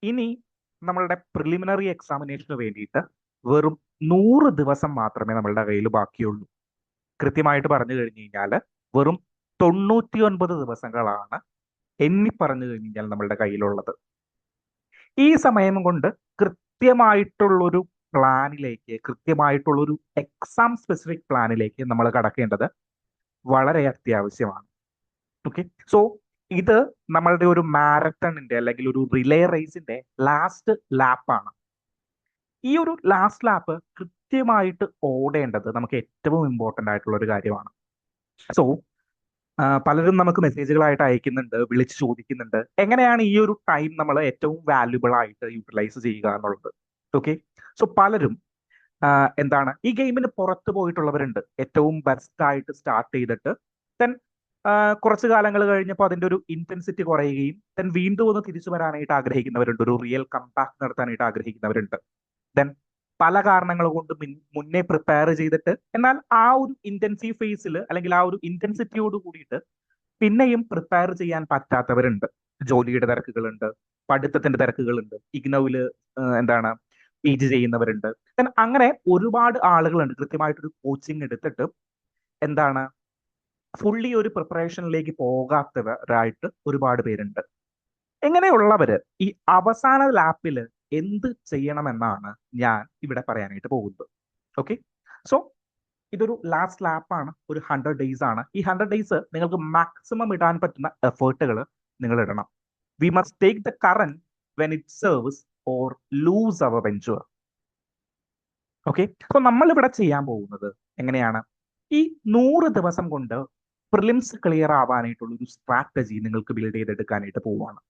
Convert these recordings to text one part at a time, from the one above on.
ഇനി നമ്മളുടെ പ്രിലിമിനറി എക്സാമിനേഷന് വേണ്ടിയിട്ട് വെറും 100 ദിവസം മാത്രമേ നമ്മളുടെ കയ്യിൽ ബാക്കിയുള്ളൂ. കൃത്യമായിട്ട് പറഞ്ഞു കഴിഞ്ഞു കഴിഞ്ഞാൽ വെറും 99 ദിവസങ്ങളാണ് എണ്ണി പറഞ്ഞു കഴിഞ്ഞാൽ നമ്മളുടെ കയ്യിലുള്ളത്. ഈ സമയം കൊണ്ട് കൃത്യമായിട്ടുള്ളൊരു പ്ലാനിലേക്ക്, കൃത്യമായിട്ടുള്ളൊരു എക്സാം സ്പെസിഫിക് പ്ലാനിലേക്ക് നമ്മൾ കടക്കേണ്ടത് വളരെ അത്യാവശ്യമാണ്. ഓക്കെ, സോ ഇത് നമ്മളുടെ ഒരു മാരത്തണിന്റെ അല്ലെങ്കിൽ ഒരു റിലേ റേസിന്റെ ലാസ്റ്റ് ലാപ്പാണ്. ഈ ഒരു ലാസ്റ്റ് ലാപ്പ് കൃത്യമായിട്ട് ഓടേണ്ടത് നമുക്ക് ഏറ്റവും ഇമ്പോർട്ടന്റ് ആയിട്ടുള്ള ഒരു കാര്യമാണ്. സോ പലരും നമുക്ക് മെസ്സേജുകളായിട്ട് അയക്കുന്നുണ്ട്, വിളിച്ച് ചോദിക്കുന്നുണ്ട് എങ്ങനെയാണ് ഈ ഒരു ടൈം നമ്മൾ ഏറ്റവും വാല്യുബിൾ ആയിട്ട് യൂട്ടിലൈസ് ചെയ്യുക എന്നുള്ളത്. ഓക്കെ, സോ പലരും എന്താണ് ഈ ഗെയിമിന് പുറത്ത് പോയിട്ടുള്ളവരുണ്ട്. ഏറ്റവും ബെസ്റ്റ് ആയിട്ട് സ്റ്റാർട്ട് ചെയ്തിട്ട് ദെൻ കുറച്ച് കാലങ്ങൾ കഴിഞ്ഞപ്പോൾ അതിന്റെ ഒരു ഇന്റൻസിറ്റി കുറയുകയും ദെൻ വീണ്ടും ഒന്ന് തിരിച്ചു വരാനായിട്ട് ആഗ്രഹിക്കുന്നവരുണ്ട്, ഒരു റിയൽ കംബാക്ക് നടത്താനായിട്ട് ആഗ്രഹിക്കുന്നവരുണ്ട്. ദെൻ പല കാരണങ്ങൾ കൊണ്ട് മുന്നേ പ്രിപ്പയർ ചെയ്തിട്ട് എന്നാൽ ആ ഒരു ഇന്റൻസീവ് ഫേസിൽ അല്ലെങ്കിൽ ആ ഒരു ഇന്റൻസിറ്റിയോട് കൂടിയിട്ട് പിന്നെയും പ്രിപ്പയർ ചെയ്യാൻ പറ്റാത്തവരുണ്ട്. ജോലിയുടെ തിരക്കുകളുണ്ട്, പഠിത്തത്തിന്റെ തിരക്കുകളുണ്ട്, ഇഗ്നോയില് എന്താണ് PG ചെയ്യുന്നവരുണ്ട്. Then അങ്ങനെ ഒരുപാട് ആളുകളുണ്ട് കൃത്യമായിട്ടൊരു കോച്ചിങ് എടുത്തിട്ട് എന്താണ് ഫുള്ളി ഒരു പ്രിപ്പറേഷനിലേക്ക് പോകാത്തവരായിട്ട് ഒരുപാട് പേരുണ്ട്. എങ്ങനെയുള്ളവര് ഈ അവസാന ലാപ്പില് എന്ത് ചെയ്യണമെന്നാണ് ഞാൻ ഇവിടെ പറയാനായിട്ട് പോകുന്നത്. ഓക്കെ, സോ ഇതൊരു ലാസ്റ്റ് ലാപ്പാണ്, ഒരു 100 days ആണ്. ഈ 100 days നിങ്ങൾക്ക് മാക്സിമം ഇടാൻ പറ്റുന്ന എഫേർട്ടുകൾ നിങ്ങൾ ഇടണം. We must take the current when it serves or lose our ventures. Okay, so നമ്മൾ ഇവിടെ ചെയ്യാൻ പോകുന്നത് എങ്ങനെയാണ്, ഈ 100 ദിവസം കൊണ്ട് പ്രിലിംസ് ക്ലിയർ ആവാനായിട്ടുള്ള ഒരു സ്ട്രാറ്റജി നിങ്ങൾക്ക് ബിൽഡ് ചെയ്തെടുക്കാനായിട്ട് പോവുകയാണ്.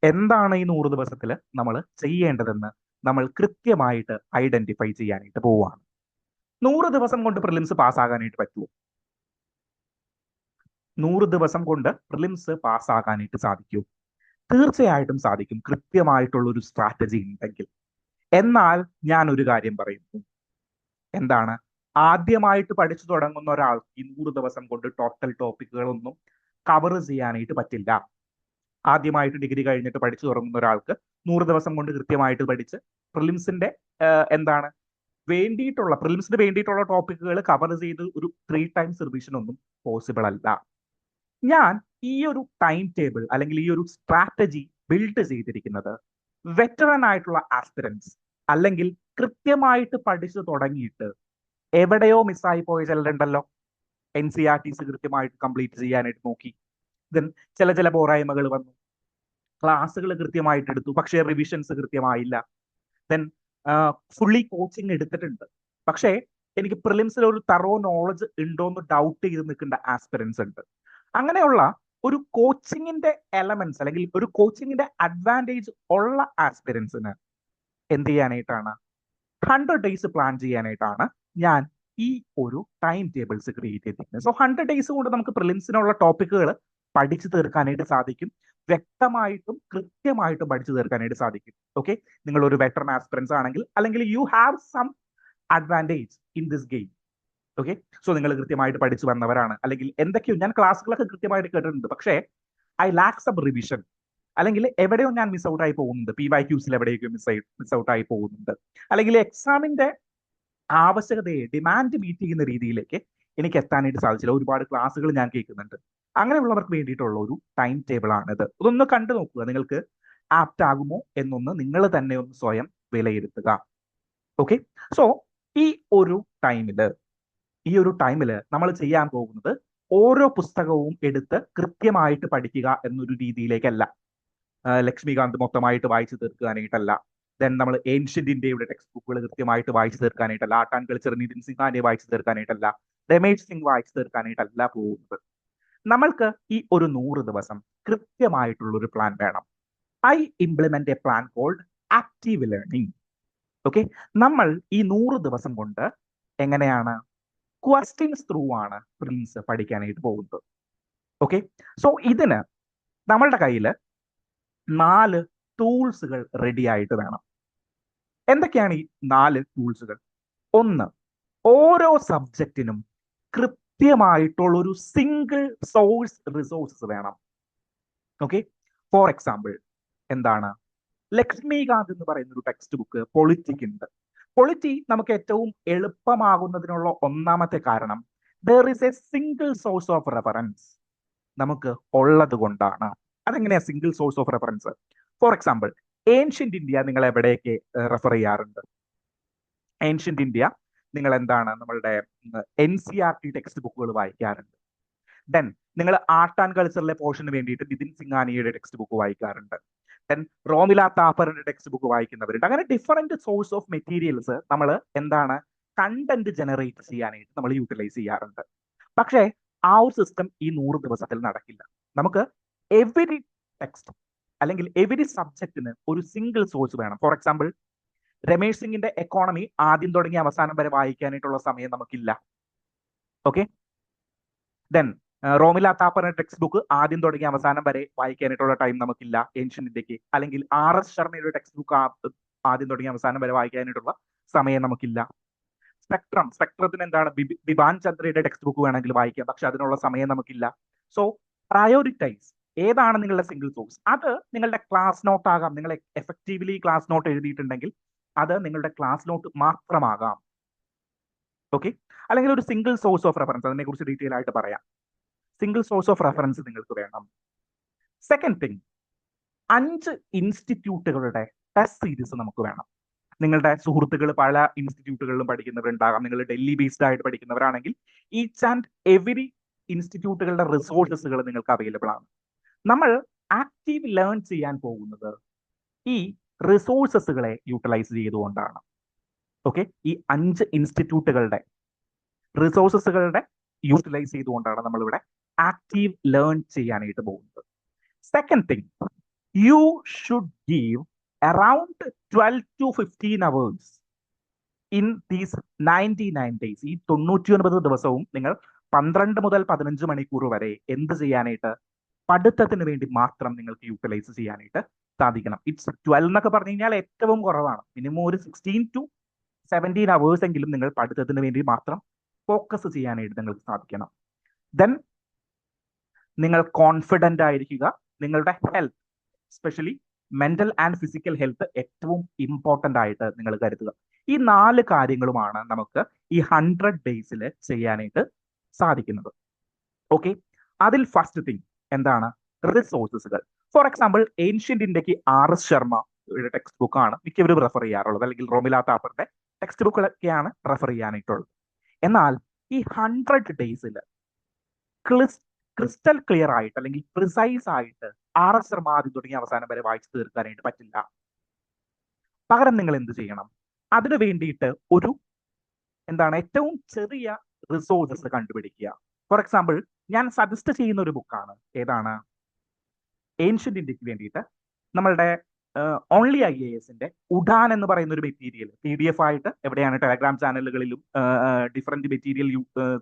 എന്താണ് ഈ 100 ദിവസത്തിൽ നമ്മൾ ചെയ്യേണ്ടതെന്ന് നമ്മൾ കൃത്യമായിട്ട് ഐഡന്റിഫൈ ചെയ്യാനായിട്ട് പോവുകയാണ്. 100 ദിവസം കൊണ്ട് പ്രിലിംസ് പാസ്സാകാനായിട്ട് പറ്റുമോ? 100 ദിവസം കൊണ്ട് പ്രിലിംസ് പാസ്സാകാനായിട്ട് സാധിക്കുമോ? തീർച്ചയായിട്ടും സാധിക്കും, കൃത്യമായിട്ടുള്ള ഒരു സ്ട്രാറ്റജി ഉണ്ടെങ്കിൽ. എന്നാൽ ഞാൻ ഒരു കാര്യം പറയുന്നു, എന്താണ്, ആദ്യമായിട്ട് പഠിച്ചു തുടങ്ങുന്ന ഒരാൾക്ക് ഈ 100 ദിവസം കൊണ്ട് ടോട്ടൽ ടോപ്പിക്കുകളൊന്നും കവർ ചെയ്യാനായിട്ട് പറ്റില്ല. ആദ്യമായിട്ട് ഡിഗ്രി കഴിഞ്ഞിട്ട് പഠിച്ചു തുടങ്ങുന്ന ഒരാൾക്ക് 100 ദിവസം കൊണ്ട് കൃത്യമായിട്ട് പഠിച്ച് പ്രിലിംസിന്റെ എന്താണ് വേണ്ടിയിട്ടുള്ള പ്രിലിംസിന് വേണ്ടിയിട്ടുള്ള ടോപ്പിക്കുകൾ കവർ ചെയ്ത് ഒരു 3 times റിവിഷൻ ഒന്നും പോസിബിൾ അല്ല. ഞാൻ ഈ ഒരു ടൈം ടേബിൾ അല്ലെങ്കിൽ ഈ ഒരു സ്ട്രാറ്റജി ബിൽഡ് ചെയ്തിരിക്കുന്നത് വെറ്ററൻ ആയിട്ടുള്ള ആസ്പിരൻസ് അല്ലെങ്കിൽ കൃത്യമായിട്ട് പഠിച്ചു തുടങ്ങിയിട്ട് എവിടെയോ മിസ്സായി പോയ ചിലരുണ്ടല്ലോ. NCERTs കൃത്യമായിട്ട് കംപ്ലീറ്റ് ചെയ്യാനായിട്ട് നോക്കി, ദെൻ ചില പോരായ്മകൾ വന്നു, ക്ലാസ്സുകൾ കൃത്യമായിട്ട് എടുത്തു പക്ഷേ റിവിഷൻസ് കൃത്യമായില്ല. ദെൻ ഫുള്ളി കോച്ചിങ് എടുത്തിട്ടുണ്ട്, പക്ഷേ എനിക്ക് പ്രിലിംസിൽ ഒരു തറോ നോളജ് ഉണ്ടോ എന്ന് ഡൗട്ട് ചെയ്ത് നിൽക്കേണ്ട ആസ്പിരൻസ് ഉണ്ട്. അങ്ങനെയുള്ള ഒരു കോച്ചിങ്ങിന്റെ എലമെന്റ്സ് അല്ലെങ്കിൽ ഒരു കോച്ചിങ്ങിന്റെ അഡ്വാൻറ്റേജ് ഉള്ള ആസ്പിരൻസിന് എന്ത് ചെയ്യാനായിട്ടാണ്, 100 days പ്ലാൻ ചെയ്യാനായിട്ടാണ് ഞാൻ ഈ ഒരു ടൈം ടേബിൾസ് ക്രിയേറ്റ് ചെയ്തിരിക്കുന്നത്. സോ 100 days കൊണ്ട് നമുക്ക് പ്രിലിംസിനുള്ള ടോപ്പിക്കുകൾ പഠിച്ചു തീർക്കാനായിട്ട് സാധിക്കും, വ്യക്തമായിട്ടും കൃത്യമായിട്ടും പഠിച്ചു തീർക്കാനായിട്ട് സാധിക്കും. ഓക്കെ, നിങ്ങൾ ഒരു വെറ്ററൻ ആസ്പിറൻസ് ആണെങ്കിൽ അല്ലെങ്കിൽ you have some advantage in this game. Okay, so നിങ്ങൾ കൃത്യമായിട്ട് പഠിച്ചു വന്നവരാണ്, അല്ലെങ്കിൽ എന്തൊക്കെയോ ഞാൻ ക്ലാസ്സുകളൊക്കെ കൃത്യമായിട്ട് കേട്ടിട്ടുണ്ട്, പക്ഷേ ഐ ലാക്ക് സം റിവിഷൻ, അല്ലെങ്കിൽ എവിടെയോ ഞാൻ മിസ് ഔട്ട് ആയി പോകുന്നുണ്ട്, PYQs എവിടെയൊക്കെ മിസ് ഔട്ട് ആയി പോകുന്നുണ്ട്, അല്ലെങ്കിൽ എക്സാമിന്റെ ആവശ്യകതയെ ഡിമാൻഡ് മീറ്റ് ചെയ്യുന്ന രീതിയിലേക്ക് എനിക്ക് എത്താനായിട്ട് സാധിച്ചില്ല. ഒരുപാട് ക്ലാസ്സുകൾ ഞാൻ കേൾക്കുന്നുണ്ട്. അങ്ങനെയുള്ളവർക്ക് വേണ്ടിയിട്ടുള്ള ഒരു ടൈം ടേബിൾ ആണിത്. ഇതൊന്ന് കണ്ടു നോക്കുക, നിങ്ങൾക്ക് ആപ്റ്റ് ആകുമോ എന്നൊന്ന് നിങ്ങൾ തന്നെ ഒന്ന് സ്വയം വിലയിരുത്തുക. ഓക്കെ, സോ ഈ ഒരു ടൈമില് നമ്മൾ ചെയ്യാൻ പോകുന്നത് ഓരോ പുസ്തകവും എടുത്ത് കൃത്യമായിട്ട് പഠിക്കുക എന്നൊരു രീതിയിലേക്കല്ല. ലക്ഷ്മികാന്ത് മൊത്തമായിട്ട് വായിച്ചു തീർക്കാനായിട്ടല്ല, ദെൻ നമ്മൾ ഏൻഷ്യന്റ് ഇന്ത്യയുടെ ടെക്സ്റ്റ് ബുക്കുകൾ കൃത്യമായിട്ട് വായിച്ചു തീർക്കാനായിട്ടല്ല, ആർട്ട് ആൻഡ് കൾച്ചർ നിതിൻ സിംഗാനെ വായിച്ചു തീർക്കാനായിട്ടല്ല, രമേശ് സിംഗ് വായിച്ചു തീർക്കാനായിട്ടല്ല പോകുന്നത്. നമ്മൾക്ക് ഈ ഒരു 100 ദിവസം കൃത്യമായിട്ടുള്ള ഒരു പ്ലാൻ വേണം. I implement a plan called active learning. Okay, നമ്മൾ ഈ 100 ദിവസം കൊണ്ട് എങ്ങനെയാണ് ക്വസ്റ്റ്യൻസ് ത്രൂ ആണ് പ്രിലിംസ് പഠിക്കാനായിട്ട് പോകുന്നത്. ഓക്കെ, സോ ഇതിന് നമ്മളുടെ കയ്യിൽ 4 ടൂൾസുകൾ റെഡി ആയിട്ട് വേണം. എന്തൊക്കെയാണ് ഈ 4 ടൂൾസുകൾ? ഒന്ന്, ഓരോ സബ്ജക്റ്റിനും കൃത്യമായിട്ടുള്ള ഒരു സിംഗിൾ സോഴ്സ് റിസോഴ്സസ് വേണം. ഓക്കെ, ഫോർ എക്സാമ്പിൾ എന്താണ്, ലക്ഷ്മികാന്ത് എന്ന് പറയുന്ന ഒരു ടെക്സ്റ്റ് ബുക്ക് പൊളിറ്റിക് ഉണ്ട്. പൊളിറ്റി നമുക്ക് ഏറ്റവും എളുപ്പമാകുന്നതിനുള്ള ഒന്നാമത്തെ കാരണം there is A single source of reference നമുക്ക് ഉള്ളത് കൊണ്ടാണ്. അതെങ്ങനെയാ single source of reference? For example, ancient India നിങ്ങൾ എവിടെയൊക്കെ റെഫർ ചെയ്യാറുണ്ട്? ഏൻഷ്യന്റ് ഇന്ത്യ നിങ്ങൾ എന്താണ് നമ്മളുടെ NCERT ടെക്സ്റ്റ് ബുക്കുകൾ വായിക്കാറുണ്ട്. ദെൻ നിങ്ങൾ ആർട്ട് ആൻഡ് കൾച്ചറിലെ പോർഷന് വേണ്ടിയിട്ട് നിതിൻ സിംഗാനിയുടെ ടെക്സ്റ്റ് ബുക്ക് വായിക്കാറുണ്ട്. ദെൻ റോമില താപ്പറിന്റെ ടെക്സ്റ്റ് ബുക്ക് വായിക്കുന്നവരുണ്ട്. അങ്ങനെ ഡിഫറെന്റ് സോഴ്സ് ഓഫ് മെറ്റീരിയൽസ് നമ്മൾ എന്താണ് കണ്ടന്റ് ജനറേറ്റ് ചെയ്യാനായിട്ട് നമ്മൾ യൂട്ടിലൈസ് ചെയ്യാറുണ്ട്. പക്ഷേ ആ ഒരു സിസ്റ്റം ഈ 100 ദിവസത്തിൽ നടക്കില്ല. നമുക്ക് എവരി ടെക്സ്റ്റ് അല്ലെങ്കിൽ എവരി സബ്ജക്റ്റിന് ഒരു സിംഗിൾ സോഴ്സ് വേണം. ഫോർ എക്സാമ്പിൾ, രമേഷ് സിംഗിന്റെ എക്കോണമി ആദ്യം തുടങ്ങി അവസാനം വരെ വായിക്കാനായിട്ടുള്ള സമയം നമുക്കില്ല. ഓക്കെ. ദെൻ റോമില താപ്പറിന്റെ ടെക്സ്റ്റ് ബുക്ക് ആദ്യം തുടങ്ങി അവസാനം വരെ വായിക്കാനായിട്ടുള്ള ടൈം നമുക്കില്ല ഏൻഷ്യന്റ് ഇന്ത്യക്ക്. അല്ലെങ്കിൽ RS ശർമ്മയുടെ ടെക്സ്റ്റ് ബുക്ക് ആദ്യം തുടങ്ങി അവസാനം വരെ വായിക്കാനായിട്ടുള്ള സമയം നമുക്കില്ല. സ്പെക്ട്രത്തിന് എന്താണ് ബിബാൻ ചന്ദ്രയുടെ ടെക്സ്റ്റ് ബുക്ക് വേണമെങ്കിൽ വായിക്കാം, പക്ഷെ അതിനുള്ള സമയം നമുക്കില്ല. സോ പ്രയോറിറ്റൈസ് ഏതാണ് നിങ്ങളുടെ സിംഗിൾ സോഴ്സ്. അത് നിങ്ങളുടെ ക്ലാസ് നോട്ട് ആകാം. നിങ്ങൾ എഫക്റ്റീവ്ലി ക്ലാസ് നോട്ട് എഴുതിയിട്ടുണ്ടെങ്കിൽ അത് നിങ്ങളുടെ ക്ലാസ് നോട്ട് മാത്രമാകാം. ഓക്കെ. അല്ലെങ്കിൽ ഒരു സിംഗിൾ സോഴ്സ് ഓഫ് റെഫറൻസ്, അതിനെ കുറിച്ച് ഡീറ്റെയിൽ ആയിട്ട് പറയാം. സിംഗിൾ സോഴ്സ് ഓഫ് റെഫറൻസ് നിങ്ങൾക്ക് വേണം. സെക്കൻഡ് തിങ്, 5 ഇൻസ്റ്റിറ്റ്യൂട്ടുകളുടെ ടെസ്റ്റ് സീരീസ് നമുക്ക് വേണം. നിങ്ങളുടെ സുഹൃത്തുക്കൾ പല ഇൻസ്റ്റിറ്റ്യൂട്ടുകളിലും പഠിക്കുന്നവരുണ്ടാകാം. നിങ്ങൾ ഡൽഹി ബേസ്ഡ് ആയിട്ട് പഠിക്കുന്നവരാണെങ്കിൽ ഈച്ച് ആൻഡ് എവരി ഇൻസ്റ്റിറ്റ്യൂട്ടുകളുടെ റിസോഴ്സസുകൾ നിങ്ങൾക്ക് അവൈലബിൾ ആണ്. നമ്മൾ ആക്റ്റീവ് ലേൺ ചെയ്യാൻ പോകുന്നത് ഈ റിസോഴ്സസുകളെ യൂട്ടിലൈസ് ചെയ്തുകൊണ്ടാണ്. ഓക്കെ. ഈ 5 ഇൻസ്റ്റിറ്റ്യൂട്ടുകളുടെ റിസോഴ്സസുകളുടെ യൂട്ടിലൈസ് ചെയ്തുകൊണ്ടാണ് നമ്മളിവിടെ ആക്റ്റീവ് ലേൺ ചെയ്യാനായിട്ട് പോകുന്നത്. Second thing, you should give around 12 to 15 hours in these 99 days. ഈ 99 ദിവസവും നിങ്ങൾ 12 മുതൽ 15 മണിക്കൂർ വരെ എന്ത് ചെയ്യാനായിട്ട്? പഠിത്തത്തിന് വേണ്ടി മാത്രം നിങ്ങൾക്ക് യൂട്ടിലൈസ് ചെയ്യാനായിട്ട് സാധിക്കണം. ഇറ്റ്സ് 12 എന്നൊക്കെ പറഞ്ഞു കഴിഞ്ഞാൽ ഏറ്റവും കുറവാണ്. മിനിമം ഒരു 16 to 17 hours എങ്കിലും നിങ്ങൾ പഠിത്തത്തിന് വേണ്ടി മാത്രം ഫോക്കസ് ചെയ്യാനായിട്ട് നിങ്ങൾക്ക് സാധിക്കണം. ദെൻ നിങ്ങൾ കോൺഫിഡന്റ് ആയിരിക്കുക. നിങ്ങളുടെ health, especially mental and physical health ഏറ്റവും ഇമ്പോർട്ടന്റ് ആയിട്ട് നിങ്ങൾ കരുതുക. ഈ 4 കാര്യങ്ങളുമാണ് നമുക്ക് ഈ 100 ഡേയ്സിൽ ചെയ്യാനായിട്ട് സാധിക്കുന്നത്. ഓക്കെ. അതിൽ ഫസ്റ്റ് തിങ് എന്താണ്? റിസോഴ്സസുകൾ. ഫോർ എക്സാമ്പിൾ, ഏൻഷ്യന്റ് ഇന്ത്യക്ക് RS ശർമ്മയുടെ ടെക്സ്റ്റ് ബുക്കാണ് മിക്കവരും റെഫർ ചെയ്യാറുള്ളത്, അല്ലെങ്കിൽ റോമില താപ്പറിന്റെ ടെക്സ്റ്റ് ബുക്കുകളൊക്കെയാണ് റെഫർ ചെയ്യാനായിട്ടുള്ളത്. എന്നാൽ ഈ 100 ഡേയ്സിൽ ക്രിസ്റ്റൽ ക്ലിയർ ആയിട്ട് അല്ലെങ്കിൽ പ്രിസൈസ് ആയിട്ട് RS ശർമ്മ ആദ്യം തുടങ്ങി അവസാനം വരെ വായിച്ചു തീർക്കാനായിട്ട് പറ്റില്ല. പകരം നിങ്ങൾ എന്ത് ചെയ്യണം? അതിനു വേണ്ടിയിട്ട് ഒരു ഏറ്റവും ചെറിയ റിസോഴ്സസ് കണ്ടുപിടിക്കുക. ഫോർ എക്സാമ്പിൾ, ഞാൻ സജസ്റ്റ് ചെയ്യുന്ന ഒരു ബുക്കാണ് ഏതാണ്? ഏൻഷ്യന്റ് ഇന്ത്യക്ക് വേണ്ടിയിട്ട് നമ്മളുടെ ഓൺലി IASന്റെ ഉഡാൻ എന്ന് പറയുന്ന ഒരു മെറ്റീരിയൽ PDF ആയിട്ട് എവിടെയാണ് ടെലഗ്രാം ചാനലുകളിലും ഡിഫറെന്റ് മെറ്റീരിയൽ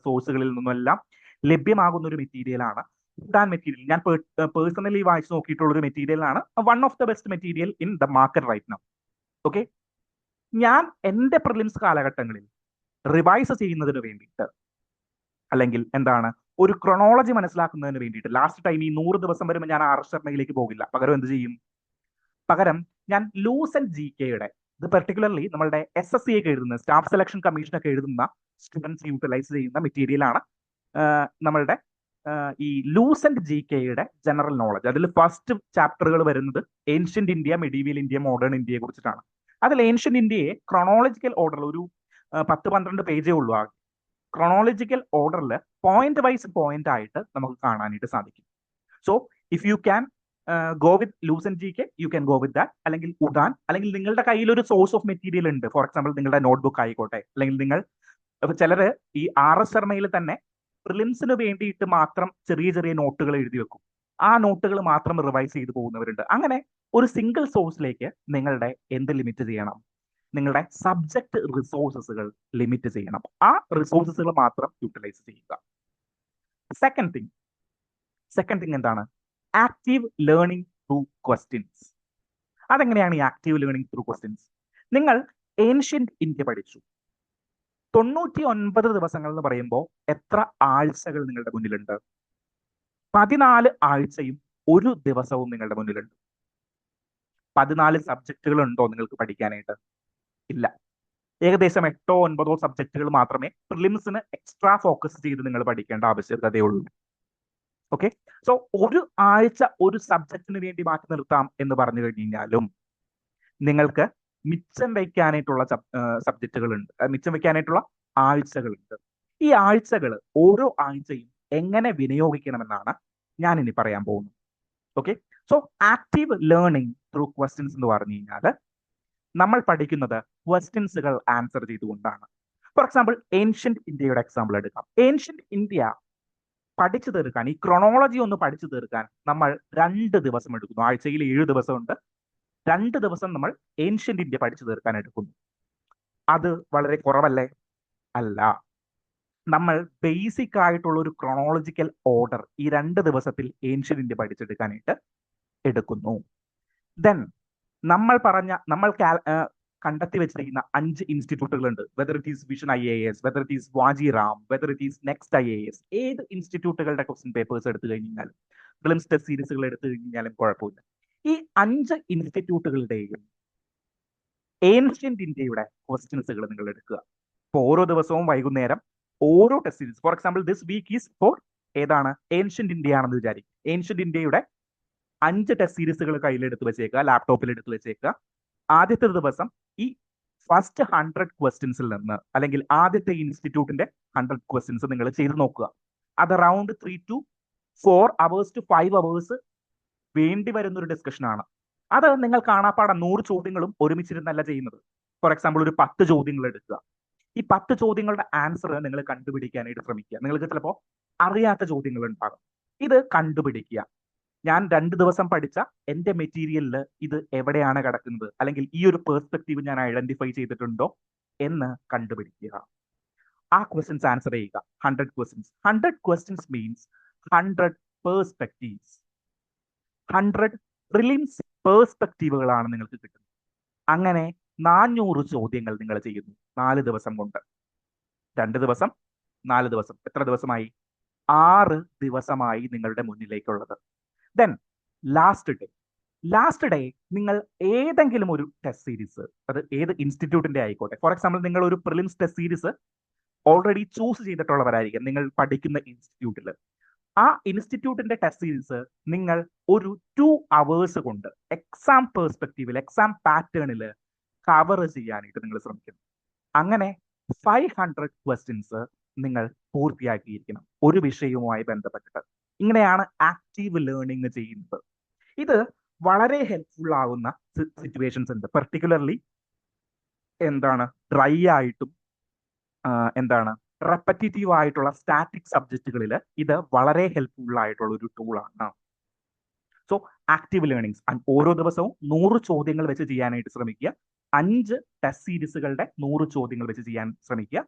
സോഴ്സുകളിൽ നിന്നെല്ലാം ലഭ്യമാകുന്ന ഒരു മെറ്റീരിയലാണ് ഉഡാൻ മെറ്റീരിയൽ. ഞാൻ പേഴ്സണലി വായിച്ചു നോക്കിയിട്ടുള്ള ഒരു മെറ്റീരിയലാണ്. One of the best material in the market right now. Okay. ഞാൻ എൻ്റെ പ്രിലിംസ് കാലഘട്ടങ്ങളിൽ റിവൈസ് ചെയ്യുന്നതിന് വേണ്ടിയിട്ട്, അല്ലെങ്കിൽ ഒരു ക്രൊണോളജി മനസ്സിലാക്കുന്നതിന് വേണ്ടിയിട്ട് ലാസ്റ്റ് ടൈം ഈ 100 ദിവസം വരുമ്പോൾ ഞാൻ RS ശർമ്മയിലേക്ക് പോകില്ല. പകരം എന്ത് ചെയ്യും? പകരം ഞാൻ ലൂസൻ GKയുടെ, ഇത് പെർട്ടിക്കുലർലി നമ്മളുടെ SSC ഒക്കെ എഴുതുന്ന സ്റ്റാഫ് സെലക്ഷൻ കമ്മീഷൻ ഒക്കെ എഴുതുന്ന സ്റ്റുഡൻസ് യൂട്ടിലൈസ് ചെയ്യുന്ന മെറ്റീരിയലാണ് നമ്മളുടെ ഈ ലൂസന്റ് GKയുടെ ജനറൽ നോളജ്. അതിൽ ഫസ്റ്റ് ചാപ്റ്ററുകൾ വരുന്നത് ancient India, medieval India, modern ഇന്ത്യയെ കുറിച്ചിട്ടാണ്. അതിൽ ഏൻഷ്യന്റ് ഇന്ത്യയെ ക്രൊണോളജിക്കൽ ഓർഡറിൽ ഒരു 10-12 പേജേ ഉള്ളൂ. ആ ക്രൊണോളജിക്കൽ ഓർഡറിൽ പോയിന്റ് വൈസ് പോയിന്റ് ആയിട്ട് നമുക്ക് കാണാനായിട്ട് സാധിക്കും. So if you can go with loosen GK, you can go with that. അല്ലെങ്കിൽ ഉഡാൻ, അല്ലെങ്കിൽ നിങ്ങളുടെ കയ്യിൽ ഒരു സോഴ്സ് ഓഫ് മെറ്റീരിയൽ ഉണ്ട്. ഫോർ എക്സാമ്പിൾ, നിങ്ങളുടെ നോട്ട്ബുക്ക് ആയിക്കോട്ടെ, അല്ലെങ്കിൽ നിങ്ങൾ ചിലര് ഈ RS ശർമ്മയിൽ തന്നെ പ്രിലിംസിന് വേണ്ടിയിട്ട് മാത്രം ചെറിയ ചെറിയ നോട്ടുകൾ എഴുതി വെക്കും. ആ നോട്ടുകൾ മാത്രം റിവൈസ് ചെയ്തു പോകുന്നവരുണ്ട്. അങ്ങനെ ഒരു സിംഗിൾ സോഴ്സിലേക്ക് നിങ്ങളുടെ എന്ത് ലിമിറ്റ് ചെയ്യണം? നിങ്ങളുടെ സബ്ജക്ട് റിസോഴ്സസുകൾ ലിമിറ്റ് ചെയ്യണം. ആ റിസോഴ്സസുകൾ മാത്രം യൂട്ടിലൈസ് ചെയ്യുക. സെക്കൻഡ് തിങ് എന്താണ്? Active learning through questions. അതെങ്ങനെയാണ് ഈ ആക്റ്റീവ് ലേണിംഗ് ത്രൂ ക്വസ്റ്റ്യൻസ്? നിങ്ങൾ ഏൻഷ്യന്റ് ഇന്ത്യ പഠിച്ചു. 99 ദിവസങ്ങൾ എന്ന് പറയുമ്പോൾ എത്ര ആഴ്ചകൾ നിങ്ങളുടെ മുന്നിലുണ്ട്? 14 ആഴ്ചയും ഒരു ദിവസവും നിങ്ങളുടെ മുന്നിലുണ്ട്. 14 സബ്ജക്റ്റുകൾ ഉണ്ടോ നിങ്ങൾക്ക് പഠിക്കാനായിട്ട്? ഇല്ല. ഏകദേശം 8 or 9 സബ്ജക്റ്റുകൾ മാത്രമേ പ്രിലിംസിന് എക്സ്ട്രാ ഫോക്കസ് ചെയ്ത് നിങ്ങൾ പഠിക്കേണ്ട ആവശ്യകതയുള്ളൂ. ഓക്കെ, സോ ഒരു ആഴ്ച ഒരു സബ്ജക്റ്റിന് വേണ്ടി മാറ്റി നിർത്താം എന്ന് പറഞ്ഞു കഴിഞ്ഞാലും നിങ്ങൾക്ക് മിച്ചം വയ്ക്കാനായിട്ടുള്ള സബ്ജക്റ്റുകളുണ്ട്, മിച്ചം വയ്ക്കാനായിട്ടുള്ള ആഴ്ചകളുണ്ട്. ഈ ആഴ്ചകൾ ഓരോ ആഴ്ചയും എങ്ങനെ വിനിയോഗിക്കണമെന്നാണ് ഞാൻ ഇനി പറയാൻ പോകുന്നത്. Okay, so active learning through questions എന്ന് പറഞ്ഞു കഴിഞ്ഞാൽ നമ്മൾ പഠിക്കുന്നത് ക്വസ്റ്റ്യൻസുകൾ ആൻസർ ചെയ്തുകൊണ്ടാണ്. ഫോർ എക്സാമ്പിൾ ഏൻഷ്യന്റ് ഇന്ത്യയുടെ എക്സാമ്പിൾ എടുക്കാം. ഏൻഷ്യന്റ് ഇന്ത്യ പഠിച്ചു തീർക്കാൻ, ഈ ക്രോണോളജി ഒന്ന് പഠിച്ചു തീർക്കാൻ നമ്മൾ 2 ദിവസം എടുക്കുന്നു. ആഴ്ചയിൽ 7 ദിവസമുണ്ട്. 2 ദിവസം നമ്മൾ ഏൻഷ്യന്റ് ഇന്ത്യ പഠിച്ചു തീർക്കാൻ എടുക്കുന്നു. അത് വളരെ കുറവല്ലേ? അല്ല. നമ്മൾ ബേസിക് ആയിട്ടുള്ള ഒരു ക്രോണോളജിക്കൽ ഓർഡർ ഈ 2 ദിവസത്തിൽ ഏൻഷ്യന്റ് ഇന്ത്യ പഠിച്ചെടുക്കാനായിട്ട് എടുക്കുന്നു. ദെൻ നമ്മൾ കണ്ടെത്തി വെച്ചിരിക്കുന്ന 5 ഇൻസ്റ്റിറ്റ്യൂട്ടുകളുണ്ട്. Whether it is Vision IAS, whether it is Vajiram, whether it is Next IAS, ഏത് ഇൻസ്റ്റിറ്റ്യൂട്ടുകളുടെ ക്വസ്റ്റ്യൻ പേപ്പേഴ്സ് എടുത്തു കഴിഞ്ഞാലും, പ്രിലിംസ് ടെസ്റ്റ് സീരീസുകൾ എടുത്തു കഴിഞ്ഞാലും കുഴപ്പമില്ല. ഈ 5 ഇൻസ്റ്റിറ്റ്യൂട്ടുകളുടെയും ഏൻഷ്യന്റ് ഇന്ത്യയുടെ ക്വസ്റ്റ്യൻസുകൾ നിങ്ങൾ എടുക്കുക. അപ്പോൾ ഓരോ ദിവസവും വൈകുന്നേരം ഓരോ test series, for example this week is for ഏതാണ്? ഏൻഷ്യന്റ് ഇന്ത്യ ആണെന്ന് വിചാരിക്കും. ഏൻഷ്യന്റ് ഇന്ത്യയുടെ 5 ടെസ്റ്റ് സീരീസുകൾ കയ്യിലെടുത്ത് വെച്ചേക്കുക, ലാപ്ടോപ്പിൽ എടുത്ത് വെച്ചേക്കുക. ആദ്യത്തെ ദിവസം ഈ ഫസ്റ്റ് 100 ക്വസ്റ്റ്യൻസിൽ നിന്ന്, അല്ലെങ്കിൽ ആദ്യത്തെ ഇൻസ്റ്റിറ്റ്യൂട്ടിന്റെ 100 ക്വസ്റ്റ്യൻസ് നിങ്ങൾ ചെയ്ത് നോക്കുക. അത് around 3 to 4 hours to 5 hours വേണ്ടി വരുന്ന ഒരു ഡിസ്കഷൻ ആണ്. അത് നിങ്ങൾ കാണാപ്പാടം 100 ചോദ്യങ്ങളും ഒരുമിച്ചിരുന്നല്ല ചെയ്യുന്നത്. ഫോർ എക്സാമ്പിൾ ഒരു 10 ചോദ്യങ്ങൾ എടുക്കുക. ഈ 10 ചോദ്യങ്ങളുടെ ആൻസർ നിങ്ങൾ കണ്ടുപിടിക്കാനായിട്ട് ശ്രമിക്കുക. നിങ്ങൾക്ക് ചിലപ്പോൾ അറിയാത്ത ചോദ്യങ്ങൾ ഉണ്ടാകും. ഇത് കണ്ടുപിടിക്കുക. ഞാൻ 2 ദിവസം പഠിച്ച എന്റെ മെറ്റീരിയലിൽ ഇത് എവിടെയാണ് കിടക്കുന്നത്, അല്ലെങ്കിൽ ഈ ഒരു പെർസ്പെക്റ്റീവ് ഞാൻ ഐഡന്റിഫൈ ചെയ്തിട്ടുണ്ടോ എന്ന് കണ്ടുപിടിക്കുക. ആ ക്വസ്റ്റ്യൻസ് ആൻസർ ചെയ്യുക. 100 questions. 100 questions means 100 perspectives. 100 prelims പെർസ്പെക്റ്റീവുകളാണ് നിങ്ങൾക്ക് കിട്ടുന്നത്. അങ്ങനെ 400 ചോദ്യങ്ങൾ നിങ്ങൾ ചെയ്യുന്നു 4 ദിവസം കൊണ്ട്. 2 ദിവസം, 4 ദിവസം, എത്ര ദിവസമായി? 6 ദിവസമായി നിങ്ങളുടെ മുന്നിലേക്കുള്ളത്. ദെൻ ലാസ്റ്റ് ഡേ നിങ്ങൾ ഏതെങ്കിലും ഒരു ടെസ്റ്റ് സീരീസ്, അത് ഏത് ഇൻസ്റ്റിറ്റ്യൂട്ടിന്റെ ആയിക്കോട്ടെ. ഫോർ എക്സാമ്പിൾ നിങ്ങൾ ഒരു prelims test series already choose ചെയ്തിട്ടുള്ളവരായിരിക്കും നിങ്ങൾ പഠിക്കുന്ന ഇൻസ്റ്റിറ്റ്യൂട്ടിൽ. ആ ഇൻസ്റ്റിറ്റ്യൂട്ടിന്റെ ടെസ്റ്റ് സീരീസ് നിങ്ങൾ ഒരു 2 hours കൊണ്ട് എക്സാം പെർസ്പെക്റ്റീവിൽ, എക്സാം പാറ്റേണിൽ കവർ ചെയ്യാനായിട്ട് നിങ്ങൾ ശ്രമിക്കണം. അങ്ങനെ 500 ക്വസ്റ്റ്യൻസ് നിങ്ങൾ പൂർത്തിയാക്കിയിരിക്കണം ഒരു വിഷയവുമായി ബന്ധപ്പെട്ടിട്ട്. ഇങ്ങനെയാണ് ആക്റ്റീവ് ലേണിംഗ് ചെയ്യുന്നത്. ഇത് വളരെ ഹെൽപ്ഫുൾ ആവുന്ന സിറ്റുവേഷൻസ് ഉണ്ട്. പെർട്ടിക്കുലർലി ഡ്രൈ ആയിട്ടും റെപ്പറ്റീറ്റീവ് ആയിട്ടുള്ള സ്റ്റാറ്റിക് സബ്ജക്റ്റുകളിൽ ഇത് വളരെ ഹെൽപ്ഫുൾ ആയിട്ടുള്ള ഒരു ടൂളാണ്. സോ ആക്റ്റീവ് ലേണിംഗ്സ് ഓരോ ദിവസവും 100 ചോദ്യങ്ങൾ വെച്ച് ചെയ്യാനായിട്ട് ശ്രമിക്കുക. 5 ടെസ്റ്റ് സീരീസുകളുടെ 100 ചോദ്യങ്ങൾ വെച്ച് ചെയ്യാൻ ശ്രമിക്കുക.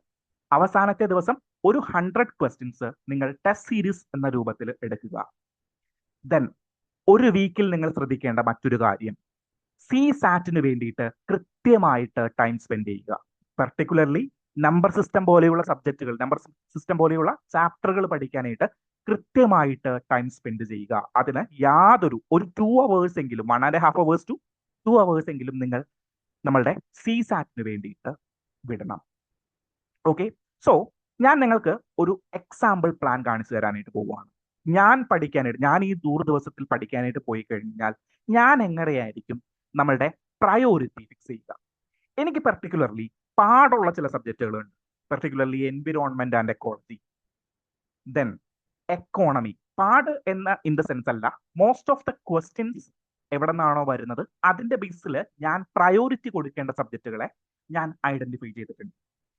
അവസാനത്തെ ദിവസം ഒരു 100 ക്വസ്റ്റ്യൻസ് നിങ്ങൾ ടെസ്റ്റ് സീരീസ് എന്ന രൂപത്തിൽ എടുക്കുക. ദെൻ ഒരു വീക്കിൽ നിങ്ങൾ ശ്രദ്ധിക്കേണ്ട മറ്റൊരു കാര്യം, CSAT-ന് വേണ്ടിയിട്ട് കൃത്യമായിട്ട് ടൈം സ്പെൻഡ് ചെയ്യുക. പെർട്ടിക്കുലർലി നമ്പർ സിസ്റ്റം പോലെയുള്ള സബ്ജക്റ്റുകൾ, നമ്പർ സിസ്റ്റം പോലെയുള്ള ചാപ്റ്ററുകൾ പഠിക്കാനായിട്ട് കൃത്യമായിട്ട് ടൈം സ്പെൻഡ് ചെയ്യുക. അതിന് ഒരു 2 hours എങ്കിലും, 1.5 hours to 2 hours എങ്കിലും നിങ്ങൾ നമ്മളുടെ CSAT-ന് വേണ്ടിയിട്ട് വിടണം. ഓക്കെ, സോ ഞാൻ നിങ്ങൾക്ക് ഒരു എക്സാമ്പിൾ പ്ലാൻ കാണിച്ചു തരാനായിട്ട് പോവുകയാണ്. ഞാൻ ഈ 100 ദിവസത്തിൽ പഠിക്കാനായിട്ട് പോയി കഴിഞ്ഞാൽ ഞാൻ എങ്ങനെയായിരിക്കും നമ്മളുടെ പ്രയോറിറ്റി ഫിക്സ് ചെയ്യുക. എനിക്ക് പെർട്ടിക്കുലർലി പാടുള്ള ചില സബ്ജക്റ്റുകളുണ്ട്. Particularly environment and ecology, then economy. പാട് ഇൻ ദ സെൻസ് അല്ല, മോസ്റ്റ് ഓഫ് ദ ക്വസ്റ്റ്യൻസ് എവിടെ നിന്നാണോ വരുന്നത് അതിന്റെ ബേസിൽ ഞാൻ പ്രയോറിറ്റി കൊടുക്കേണ്ട സബ്ജക്റ്റുകളെ ഞാൻ ഐഡന്റിഫൈ ചെയ്തിട്ടുണ്ട്.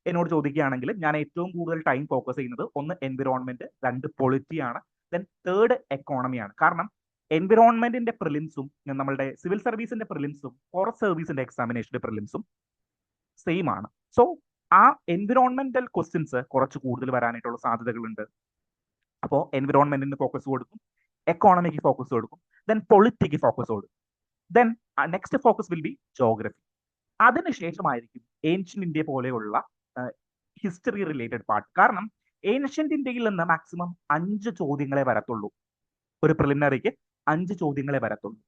എന്നോട് ചോദിക്കുകയാണെങ്കിൽ ഞാൻ ഏറ്റവും കൂടുതൽ ടൈം ഫോക്കസ് ചെയ്യുന്നത് 1 എൻവിറോൺമെന്റ്, 2 പൊളിറ്റി ആണ്, ദെൻ 3rd എക്കോണമിയാണ്. കാരണം എൻവിറോൺമെന്റിന്റെ പ്രിലിംസും നമ്മളുടെ സിവിൽ സർവീസിന്റെ പ്രിലിംസും ഫോറസ്റ്റ് സർവീസിന്റെ എക്സാമിനേഷന്റെ പ്രിലിംസും സെയിം ആണ്. സോ ആ എൻവിറോൺമെന്റൽ ക്വസ്റ്റ്യൻസ് കുറച്ച് കൂടുതൽ വരാനായിട്ടുള്ള സാധ്യതകളുണ്ട്. അപ്പോൾ എൻവിറോൺമെന്റിന് ഫോക്കസ് കൊടുക്കും, എക്കോണമിക്ക് ഫോക്കസ് കൊടുക്കും, ദെൻ പൊളിറ്റിക്ക് ഫോക്കസ് കൊടുക്കും, then next focus will be geography. അതിനുശേഷമായിരിക്കും ഏൻഷ്യന്റ് ഇന്ത്യ പോലെയുള്ള ഹിസ്റ്ററി റിലേറ്റഡ് പാർട്ട്. കാരണം ഏൻഷ്യന്റ് ഇന്ത്യയിൽ നിന്ന് മാക്സിമം 5 ചോദ്യങ്ങളെ വരത്തുള്ളൂ. ഒരു പ്രിലിമിനറിക്ക് 5 ചോദ്യങ്ങളെ വരത്തുള്ളൂ.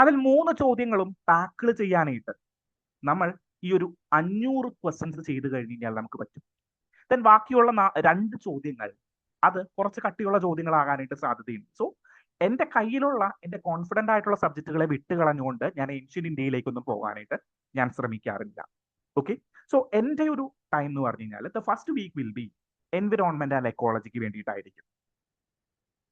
അതിൽ 3 ചോദ്യങ്ങളും ടാക്കിൾ ചെയ്യാനായിട്ട് നമ്മൾ ഈ ഒരു 500 ക്വസ്റ്റ്യൻസ് ചെയ്ത് കഴിഞ്ഞാൽ നമുക്ക് പറ്റും. ദെൻ ബാക്കിയുള്ള 2 ചോദ്യങ്ങൾ അത് കുറച്ച് കട്ടിയുള്ള ചോദ്യങ്ങളാകാനായിട്ട് സാധ്യതയുണ്ട്. സോ എന്റെ കയ്യിലുള്ള എന്റെ കോൺഫിഡന്റ് ആയിട്ടുള്ള സബ്ജക്റ്റുകളെ വിട്ടുകളഞ്ഞുകൊണ്ട് ഞാൻ ഏൻഷ്യന്റ് ഇന്ത്യയിലേക്കൊന്നും പോകാനായിട്ട് ഞാൻ ശ്രമിക്കാറില്ല. ഓക്കെ, സോ എന്റെ ഒരു ടൈം എന്ന് പറഞ്ഞു കഴിഞ്ഞാൽ the first week will be environment and എക്കോളജിക്ക് വേണ്ടിയിട്ടായിരിക്കും.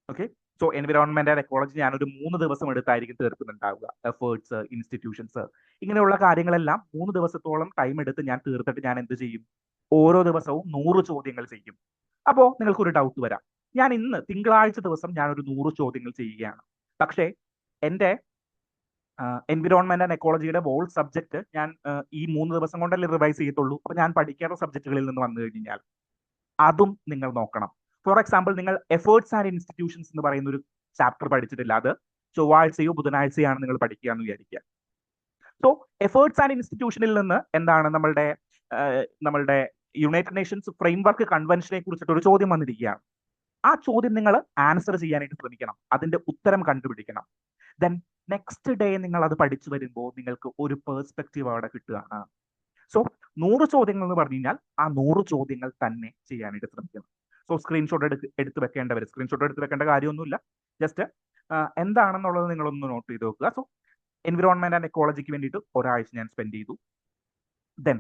Okay, so environment and ecology ഞാനൊരു 3 ദിവസം എടുത്തായിരിക്കും തീർക്കുന്നുണ്ടാവുക. എഫേർട്സ്, ഇൻസ്റ്റിറ്റ്യൂഷൻസ്, ഇങ്ങനെയുള്ള കാര്യങ്ങളെല്ലാം 3 ദിവസത്തോളം ടൈം എടുത്ത് ഞാൻ തീർത്തിട്ട് ഞാൻ എന്ത് ചെയ്യും? ഓരോ ദിവസവും 100 ചോദ്യങ്ങൾ ചെയ്യും. അപ്പോ നിങ്ങൾക്കൊരു ഡൗട്ട് വരാം, ഞാൻ ഇന്ന് തിങ്കളാഴ്ച ദിവസം ഞാനൊരു 100 ചോദ്യങ്ങൾ ചെയ്യുകയാണ്, പക്ഷേ എന്റെ എൻവിറോൺമെന്റ് ആൻഡ് എക്കോളജിയുടെ വോൾ സബ്ജക്ട് ഞാൻ ഈ 3 ദിവസം കൊണ്ടല്ലേ റിവൈസ് ചെയ്യത്തുള്ളൂ. അപ്പൊ ഞാൻ പഠിക്കേണ്ട സബ്ജക്റ്റുകളിൽ നിന്ന് വന്നു കഴിഞ്ഞാൽ അതും നിങ്ങൾ നോക്കണം. ഫോർ എക്സാമ്പിൾ, നിങ്ങൾ എഫേർട്സ് ആൻഡ് ഇൻസ്റ്റിറ്റ്യൂഷൻസ് എന്ന് പറയുന്ന ഒരു ചാപ്റ്റർ പഠിച്ചിട്ടില്ല, അത് ചൊവ്വാഴ്ചയോ ബുധനാഴ്ചയാണ് നിങ്ങൾ പഠിക്കുക എന്ന് വിചാരിക്കുക. സോ എഫേർട്സ് ആൻഡ് ഇൻസ്റ്റിറ്റ്യൂഷനിൽ നിന്ന് എന്താണ് നമ്മളുടെ യുണൈറ്റഡ് നേഷൻസ് ഫ്രെയിംവർക്ക് കൺവെൻഷനെ കുറിച്ചിട്ട് ഒരു ചോദ്യം വന്നിരിക്കുകയാണ്. ആ ചോദ്യം നിങ്ങൾ ആൻസർ ചെയ്യാനായിട്ട് ശ്രമിക്കണം, അതിന്റെ ഉത്തരം കണ്ടുപിടിക്കണം. ദെൻ നെക്സ്റ്റ് ഡേ നിങ്ങൾ അത് പഠിച്ചു വരുമ്പോൾ നിങ്ങൾക്ക് ഒരു പേഴ്സ്പെക്റ്റീവ് അവിടെ കിട്ടുകയാണ്. സോ 100 ചോദ്യങ്ങൾ എന്ന് പറഞ്ഞു കഴിഞ്ഞാൽ ആ 100 ചോദ്യങ്ങൾ തന്നെ ചെയ്യാനായിട്ട് ശ്രമിക്കണം. സോ സ്ക്രീൻഷോട്ട് എടുത്ത് വെക്കേണ്ടവർ സ്ക്രീൻഷോട്ട് എടുത്ത് വെക്കേണ്ട കാര്യമൊന്നുമില്ല, ജസ്റ്റ് എന്താണെന്നുള്ളത് നിങ്ങളൊന്ന് നോട്ട് ചെയ്ത് വെക്കുക. സോ എൻവിറോൺമെന്റ് ആൻഡ് എക്കോളജിക്ക് വേണ്ടിയിട്ട് ഒരാഴ്ച ഞാൻ സ്പെൻഡ് ചെയ്തു. ദെൻ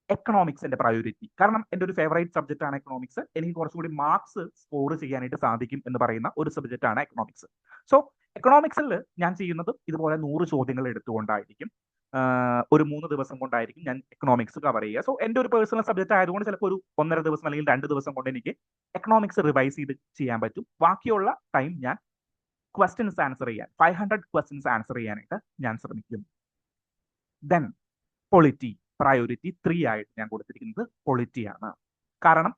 എക്കണോമിക്സിന്റെ പ്രയോറിറ്റി, കാരണം എൻ്റെ ഒരു ഫേവറേറ്റ് സബ്ജക്റ്റ് ആണ് എക്കണോമിക്സ്, എനിക്ക് കുറച്ചുകൂടി മാർക്സ് സ്കോർ ചെയ്യാനായിട്ട് സാധിക്കും എന്ന് പറയുന്ന ഒരു സബ്ജക്റ്റ് ആണ് എക്കണോമിക്സ്. സോ എക്കണോമിക്സിൽ ഞാൻ ചെയ്യുന്നത് ഇതുപോലെ 100 ചോദ്യങ്ങൾ എടുത്തുകൊണ്ടായിരിക്കും, ഒരു 3 ദിവസം കൊണ്ടായിരിക്കും ഞാൻ എക്കണോമിക്സ് കവർ ചെയ്യുക. സോ എൻ്റെ ഒരു പേഴ്സണൽ സബ്ജക്റ്റ് ആയതുകൊണ്ട് ചിലപ്പോൾ ഒരു 1.5 ദിവസം അല്ലെങ്കിൽ 2 ദിവസം കൊണ്ട് എനിക്ക് എക്കണോമിക്സ് റിവൈസ് ചെയ്ത് ചെയ്യാൻ പറ്റും. ബാക്കിയുള്ള ടൈം ഞാൻ ക്വസ്റ്റ്യൻസ് ആൻസർ ചെയ്യാൻ 500 ക്വസ്റ്റ്യൻസ് ആൻസർ ചെയ്യാനായിട്ട് ഞാൻ ശ്രമിക്കും. ദെൻ പൊളിറ്റി പ്രയോറിറ്റി 3 ആയിട്ട് ഞാൻ കൊടുത്തിരിക്കുന്നത് പൊളിറ്റിയാണ്. കാരണം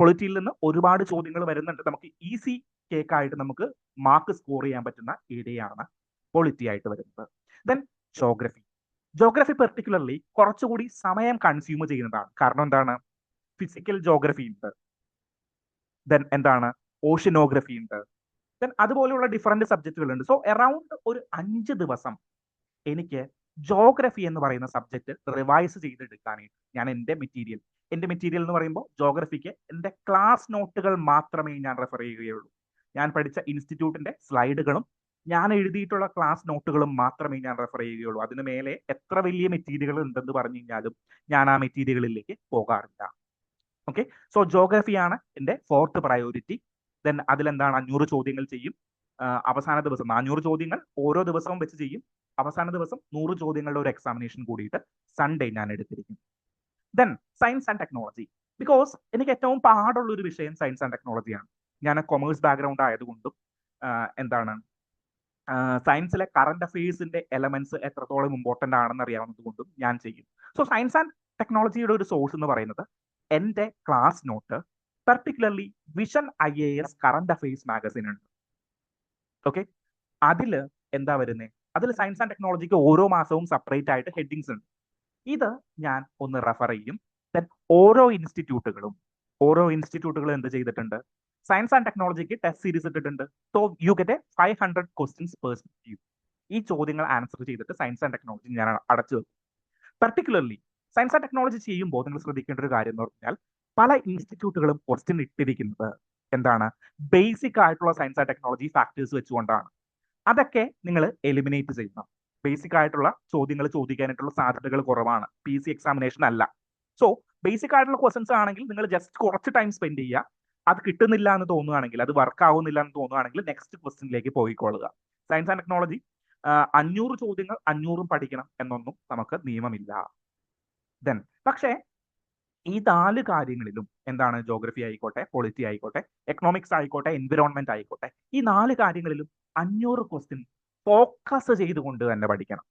പൊളിറ്റിയിൽ നിന്ന് ഒരുപാട് ചോദ്യങ്ങൾ വരുന്നുണ്ട്, നമുക്ക് ഈസി കേക്കായിട്ട് നമുക്ക് മാർക്ക് സ്കോർ ചെയ്യാൻ പറ്റുന്ന ഏരിയയാണ് പൊളിറ്റി ആയിട്ട് വരുന്നത്. ദെൻ ജോഗ്രഫി പെർട്ടിക്കുലർലി കുറച്ചുകൂടി സമയം കൺസ്യൂം ചെയ്യുന്നതാണ്. കാരണം എന്താണ്? ഫിസിക്കൽ ജോഗ്രഫി ഉണ്ട്, ദെൻ എന്താണ് ഓഷ്യനോഗ്രഫി ഉണ്ട്, ദെൻ അതുപോലെയുള്ള ഡിഫറെന്റ് സബ്ജക്റ്റുകൾ ഉണ്ട്. സോ അറൌണ്ട് ഒരു 5 ദിവസം എനിക്ക് ജോഗ്രഫി എന്ന് പറയുന്ന സബ്ജക്ട് റിവൈസ് ചെയ്തെടുക്കാനായിട്ട് ഞാൻ എൻ്റെ മെറ്റീരിയൽ എന്ന് പറയുമ്പോൾ ജോഗ്രഫിക്ക് എൻ്റെ ക്ലാസ് നോട്ടുകൾ മാത്രമേ ഞാൻ റെഫർ ചെയ്യുകയുള്ളൂ. ഞാൻ പഠിച്ച ഇൻസ്റ്റിറ്റ്യൂട്ടിന്റെ സ്ലൈഡുകളും ഞാൻ എഴുതിയിട്ടുള്ള ക്ലാസ് നോട്ടുകളും മാത്രമേ ഞാൻ റെഫർ ചെയ്യുകയുള്ളൂ. അതിന് മേലെ എത്ര വലിയ മെറ്റീരിയലുകൾ ഉണ്ടെന്ന് പറഞ്ഞു കഴിഞ്ഞാലും ഞാൻ ആ മെറ്റീരിയലുകളിലേക്ക് പോകാറില്ല. ഓക്കെ, സോ ജോഗ്രഫിയാണ് എൻ്റെ 4th പ്രയോറിറ്റി. ദെൻ അതിലെന്താണ് 500 ചോദ്യങ്ങൾ ചെയ്യും. അവസാന ദിവസം 400 ചോദ്യങ്ങൾ ഓരോ ദിവസവും വെച്ച് ചെയ്യും. അവസാന ദിവസം 100 ചോദ്യങ്ങളുടെ ഒരു എക്സാമിനേഷൻ കൂടിയിട്ട് സൺഡേ ഞാൻ എടുത്തിരിക്കും. Then science and technology, because എനിക്ക് ഏറ്റവും പാടുള്ള ഒരു വിഷയം സയൻസ് ആൻഡ് ടെക്നോളജിയാണ്. ഞാൻ കൊമേഴ്സ് ബാക്ക്ഗ്രൗണ്ട് ആയതുകൊണ്ടും എന്താണ് സയൻസിലെ കറന്റ് അഫയേഴ്സിന്റെ എലമെന്റ്സ് എത്രത്തോളം ഇമ്പോർട്ടന്റ് ആണെന്ന് അറിയാവുന്നത് കൊണ്ടും ഞാൻ ചെയ്യും. സോ സയൻസ് ആൻഡ് ടെക്നോളജിയുടെ ഒരു സോഴ്സ് എന്ന് പറയുന്നത് എൻ്റെ class note, particularly vision IAS current affairs magazine ഉണ്ട്. ഓക്കെ, അതില് എന്താ വരുന്നത്? അതിൽ സയൻസ് ആൻഡ് ടെക്നോളജിക്ക് ഓരോ മാസവും സെപ്പറേറ്റ് ആയിട്ട് ഹെഡിങ്സ് ഉണ്ട്. ഇത് ഞാൻ ഒന്ന് റെഫർ ചെയ്യും. ദെൻ ഓരോ ഇൻസ്റ്റിറ്റ്യൂട്ടുകളും എന്ത് ചെയ്തിട്ടുണ്ട്? സയൻസ് ആൻഡ് ടെക്നോളജിക്ക് ടെസ്റ്റ് സീരീസ് ഇട്ടിട്ടുണ്ട്. So you get 500 questions perspective. ഈ ചോദ്യങ്ങൾ ആൻസർ ചെയ്തിട്ട് സയൻസ് ആൻഡ് ടെക്നോളജി ഞാൻ അടച്ചു വെക്കും. പെർട്ടിക്കുലർലി സയൻസ് ആൻഡ് ടെക്നോളജി ചെയ്യുമ്പോൾ നിങ്ങൾ ശ്രദ്ധിക്കേണ്ട ഒരു കാര്യം എന്ന് പറഞ്ഞാൽ പല ഇൻസ്റ്റിറ്റ്യൂട്ടുകളും ക്വസ്റ്റ്യൻ ഇട്ടിരിക്കുന്നത് എന്താണ്? ബേസിക് ആയിട്ടുള്ള സയൻസ് ആൻഡ് ടെക്നോളജി ഫാക്ടേഴ്സ് വെച്ചുകൊണ്ടാണ്. അതൊക്കെ നിങ്ങൾ എലിമിനേറ്റ് ചെയ്യണം. ബേസിക് ആയിട്ടുള്ള ചോദ്യങ്ങൾ ചോദിക്കാനായിട്ടുള്ള സാധ്യതകൾ കുറവാണ്, PC എക്സാമിനേഷൻ അല്ല. സോ ബേസിക് ആയിട്ടുള്ള ക്വസ്റ്റൻസ് ആണെങ്കിൽ നിങ്ങൾ ജസ്റ്റ് കുറച്ച് ടൈം സ്പെൻഡ് ചെയ്യുക. അത് കിട്ടുന്നില്ല എന്ന് തോന്നുകയാണെങ്കിൽ, അത് വർക്ക് ആവുന്നില്ല എന്ന് തോന്നുകയാണെങ്കിൽ നെക്സ്റ്റ് ക്വസ്റ്റ്യനിലേക്ക് പോയിക്കൊള്ളുക. സയൻസ് ആൻഡ് ടെക്നോളജി 500 ചോദ്യങ്ങൾ 500 പഠിക്കണം എന്നൊന്നും നമുക്ക് നിയമമില്ല. ദെൻ പക്ഷേ ഈ 4 കാര്യങ്ങളിലും എന്താണ്, ജോഗ്രഫി ആയിക്കോട്ടെ, പൊളിറ്റി ആയിക്കോട്ടെ, എക്കണോമിക്സ് ആയിക്കോട്ടെ, എൻവിറോൺമെന്റ് ആയിക്കോട്ടെ, ഈ 4 കാര്യങ്ങളിലും 500 ക്വസ്റ്റ്യൻ ഫോക്കസ് ചെയ്തുകൊണ്ട് തന്നെ പഠിക്കണം.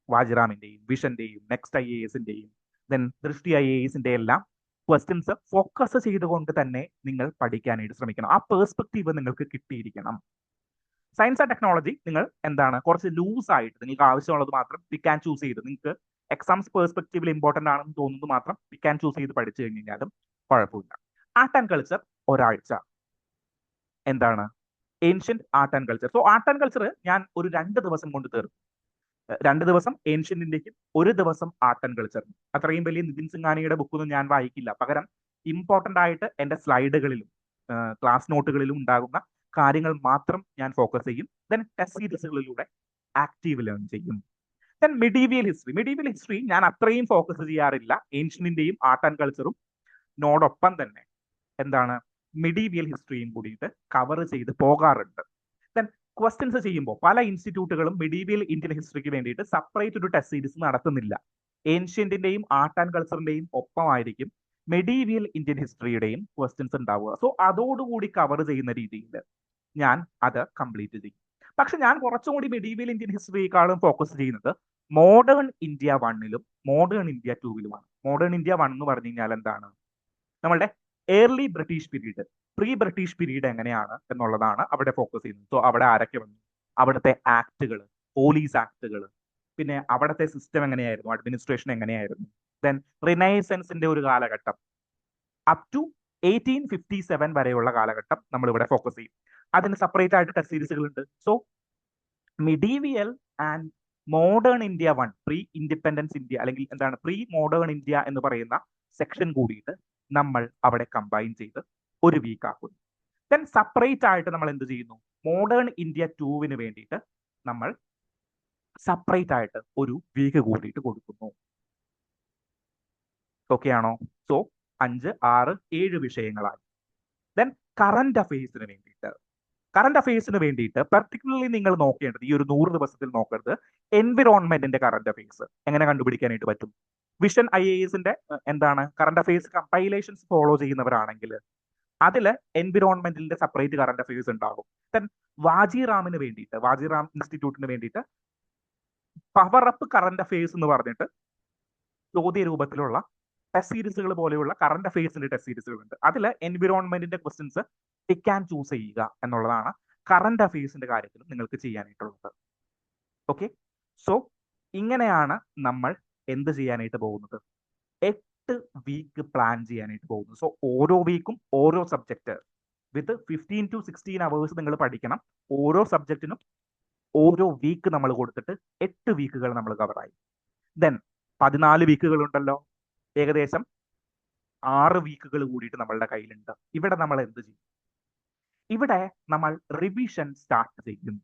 വാജിറാമിന്റെയും വിഷന്റെയും നെക്സ്റ്റ് IASന്റെയും ദെൻ ദൃഷ്ടി IASന്റെ എല്ലാം ക്വസ്റ്റ്യൻസ് ഫോക്കസ് ചെയ്തുകൊണ്ട് തന്നെ നിങ്ങൾ പഠിക്കാനായിട്ട് ശ്രമിക്കണം. ആ പേഴ്സ്പെക്റ്റീവ് നിങ്ങൾക്ക് കിട്ടിയിരിക്കണം. സയൻസ് ആൻഡ് ടെക്നോളജി നിങ്ങൾ എന്താണ് കുറച്ച് ലൂസ് ആയിട്ട് നിങ്ങൾക്ക് ആവശ്യമുള്ളത് മാത്രം പിക്ക് ആൻഡ് ചൂസ് ചെയ്ത്, നിങ്ങൾക്ക് എക്സാംസ് പേഴ്സ്പെക്റ്റീവിൽ ഇമ്പോർട്ടന്റ് ആണെന്ന് തോന്നുന്നത് മാത്രം പിക്ക് ആൻഡ് ചൂസ് ചെയ്ത് പഠിച്ചു കഴിഞ്ഞാലും കുഴപ്പമില്ല. ആർട്ട് ആൻഡ് കൾച്ചർ ഒരാഴ്ച, എന്താണ് ancient art and culture. So art and culture ഞാൻ ഒരു 2 ദിവസം കൊണ്ട് തീർക്കും. 2 ദിവസം ഏൻഷ്യന്റ് ഇന്ത്യക്കും 1 ദിവസം ആർട്ട് ആൻഡ് കൾച്ചറിനും. അത്രയും വലിയ നിതിൻ സിംഗാനിയുടെ ബുക്കൊന്നും ഞാൻ വായിക്കില്ല. പകരം ഇമ്പോർട്ടന്റ് ആയിട്ട് എന്റെ സ്ലൈഡുകളിലും ക്ലാസ് നോട്ടുകളിലും ഉണ്ടാകുന്ന കാര്യങ്ങൾ മാത്രം ഞാൻ ഫോക്കസ് ചെയ്യും. ദെൻ ടെസ്റ്റ് സീരീസുകളിലൂടെ ആക്റ്റീവ് ലേൺ ചെയ്യും. ദെൻ മിഡീവിയൽ ഹിസ്റ്ററി ഞാൻ അത്രയും ഫോക്കസ് ചെയ്യാറില്ല. ഏൻഷ്യന്റിന്റെയും ആർട്ട് ആൻഡ് കൾച്ചറും നോടൊപ്പം തന്നെ എന്താണ് മിഡീവിയൽ ഹിസ്റ്ററിയും കൂടിയിട്ട് കവർ ചെയ്ത് പോകാറുണ്ട്. ദെൻ ക്വസ്റ്റ്യൻസ് ചെയ്യുമ്പോൾ പല ഇൻസ്റ്റിറ്റ്യൂട്ടുകളും മിഡീവിയൽ ഇന്ത്യൻ ഹിസ്റ്ററിക്ക് വേണ്ടിയിട്ട് സെപ്പറേറ്റ് ഒരു ടെസ്റ്റ് സീരീസ് നടത്തുന്നില്ല. ഏൻഷ്യന്റിന്റെയും ആർട്ട് ആൻഡ് കൾച്ചറിന്റെയും ഒപ്പമായിരിക്കും മെഡീവിയൽ ഇന്ത്യൻ ഹിസ്റ്ററിയുടെയും ക്വസ്റ്റ്യൻസ് ഉണ്ടാവുക. സോ അതോടുകൂടി കവർ ചെയ്യുന്ന രീതിയിൽ ഞാൻ അത് കംപ്ലീറ്റ് ചെയ്യും. പക്ഷെ ഞാൻ കുറച്ചുകൂടി മെഡീവിയൽ ഇന്ത്യൻ ഹിസ്റ്ററിയെക്കാളും ഫോക്കസ് ചെയ്യുന്നത് മോഡേൺ ഇന്ത്യ 1ലും മോഡേൺ ഇന്ത്യ 2വിലുമാണ്. മോഡേൺ ഇന്ത്യ 1 എന്ന് പറഞ്ഞു കഴിഞ്ഞാൽ എന്താണ്, നമ്മളുടെ early British period, pre British period എങ്ങനെയാണ് എന്നുള്ളതാണ് അവിടെ ഫോക്കസ് ചെയ്യുന്നത്. സോ അവിടെ ആരൊക്കെ വന്നു, അവിടുത്തെ ആക്ടുകൾ, പോലീസ് ആക്ടുകൾ, പിന്നെ അവിടുത്തെ സിസ്റ്റം എങ്ങനെയായിരുന്നു, അഡ്മിനിസ്ട്രേഷൻ എങ്ങനെയായിരുന്നു. ദെൻ റിനൈസൻസിന്റെ ഒരു കാലഘട്ടം അപ് ടു 1857 വരെയുള്ള കാലഘട്ടം നമ്മൾ ഇവിടെ ഫോക്കസ് ചെയ്യും. അതിന് സെപ്പറേറ്റ് ആയിട്ട് ടെസ്റ്റ് സീരീസുകളുണ്ട്. So medieval and modern India 1, pre independence India അല്ലെങ്കിൽ എന്താണ് പ്രീ മോഡേൺ ഇന്ത്യ എന്ന് പറയുന്ന സെക്ഷൻ കൂടിയിട്ട് നമ്മൾ അവിടെ കമ്പൈൻ ചെയ്ത് ഒരു വീക്ക് ആക്കുന്നു. ദെൻ സെപ്പറേറ്റ് ആയിട്ട് നമ്മൾ എന്ത് ചെയ്യുന്നു, മോഡേൺ ഇന്ത്യ 2വിന് വേണ്ടിയിട്ട് നമ്മൾ സെപ്പറേറ്റ് ആയിട്ട് ഒരു വീക്ക് കൂടിയിട്ട് കൊടുക്കുന്നു. ഓക്കെ ആണോ? സോ 5, 6, 7 വിഷയങ്ങളായി. ദെൻ കറന്റ് അഫയേഴ്സിന് വേണ്ടിയിട്ട് പർട്ടിക്കുലർലി നിങ്ങൾ നോക്കേണ്ടത്, ഈ ഒരു 100 ദിവസത്തിൽ നോക്കേണ്ടത് എൻവിറോൺമെന്റിന്റെ കറന്റ് അഫയേഴ്സ് എങ്ങനെ കണ്ടുപിടിക്കാനായിട്ട് പറ്റും. വിഷൻ IASന്റെ എന്താണ് കറന്റ് അഫയേഴ്സ് കമ്പൈലേഷൻസ് ഫോളോ ചെയ്യുന്നവരാണെങ്കിൽ അതില് എൻവിറോൺമെന്റിന്റെ സെപ്പറേറ്റ് കറന്റ് അഫയേഴ്സ് ഉണ്ടാകും. ദെൻ വാജിറാമിന് വേണ്ടിയിട്ട്, വാജിറാം ഇൻസ്റ്റിറ്റ്യൂട്ടിന് വേണ്ടിയിട്ട് പവർ അപ്പ് കറന്റ് അഫയേഴ്സ് എന്ന് പറഞ്ഞിട്ട് ചോദ്യ രൂപത്തിലുള്ള ടെസ്റ്റ് സീരീസുകൾ പോലെയുള്ള കറന്റ് അഫയേഴ്സിന്റെ ടെസ്റ്റ് സീരീസുകൾ ഉണ്ട്. അതിൽ എൻവിറോൺമെന്റിന്റെ ക്വസ്റ്റ്യൻസ് പിക്ക് ആൻഡ് ചൂസ് ചെയ്യുക എന്നുള്ളതാണ് കറന്റ് അഫയേഴ്സിന്റെ കാര്യത്തിൽ നിങ്ങൾക്ക് ചെയ്യാനായിട്ടുള്ളത്. ഓക്കെ, സോ ഇങ്ങനെയാണ് നമ്മൾ എന്ത് ചെയ്യാനായിട്ട് പോകുന്നത്, 8 വീക്ക് പ്ലാൻ ചെയ്യാനായിട്ട് പോകുന്നു. സോ ഓരോ വീക്കും ഓരോ സബ്ജക്ട് വിത്ത് 15 to 16 അവേഴ്സ് നിങ്ങൾ പഠിക്കണം. ഓരോ സബ്ജക്റ്റിനും ഓരോ വീക്ക് നമ്മൾ കൊടുത്തിട്ട് 8 വീക്കുകൾ നമ്മൾ കവറായി. ദെൻ 14 വീക്കുകൾ ഉണ്ടല്ലോ, ഏകദേശം 6 വീക്കുകൾ കൂടിയിട്ട് നമ്മളുടെ കയ്യിലുണ്ട്. ഇവിടെ നമ്മൾ എന്ത് ചെയ്യും, ഇവിടെ നമ്മൾ റിവിഷൻ സ്റ്റാർട്ട് ചെയ്യും.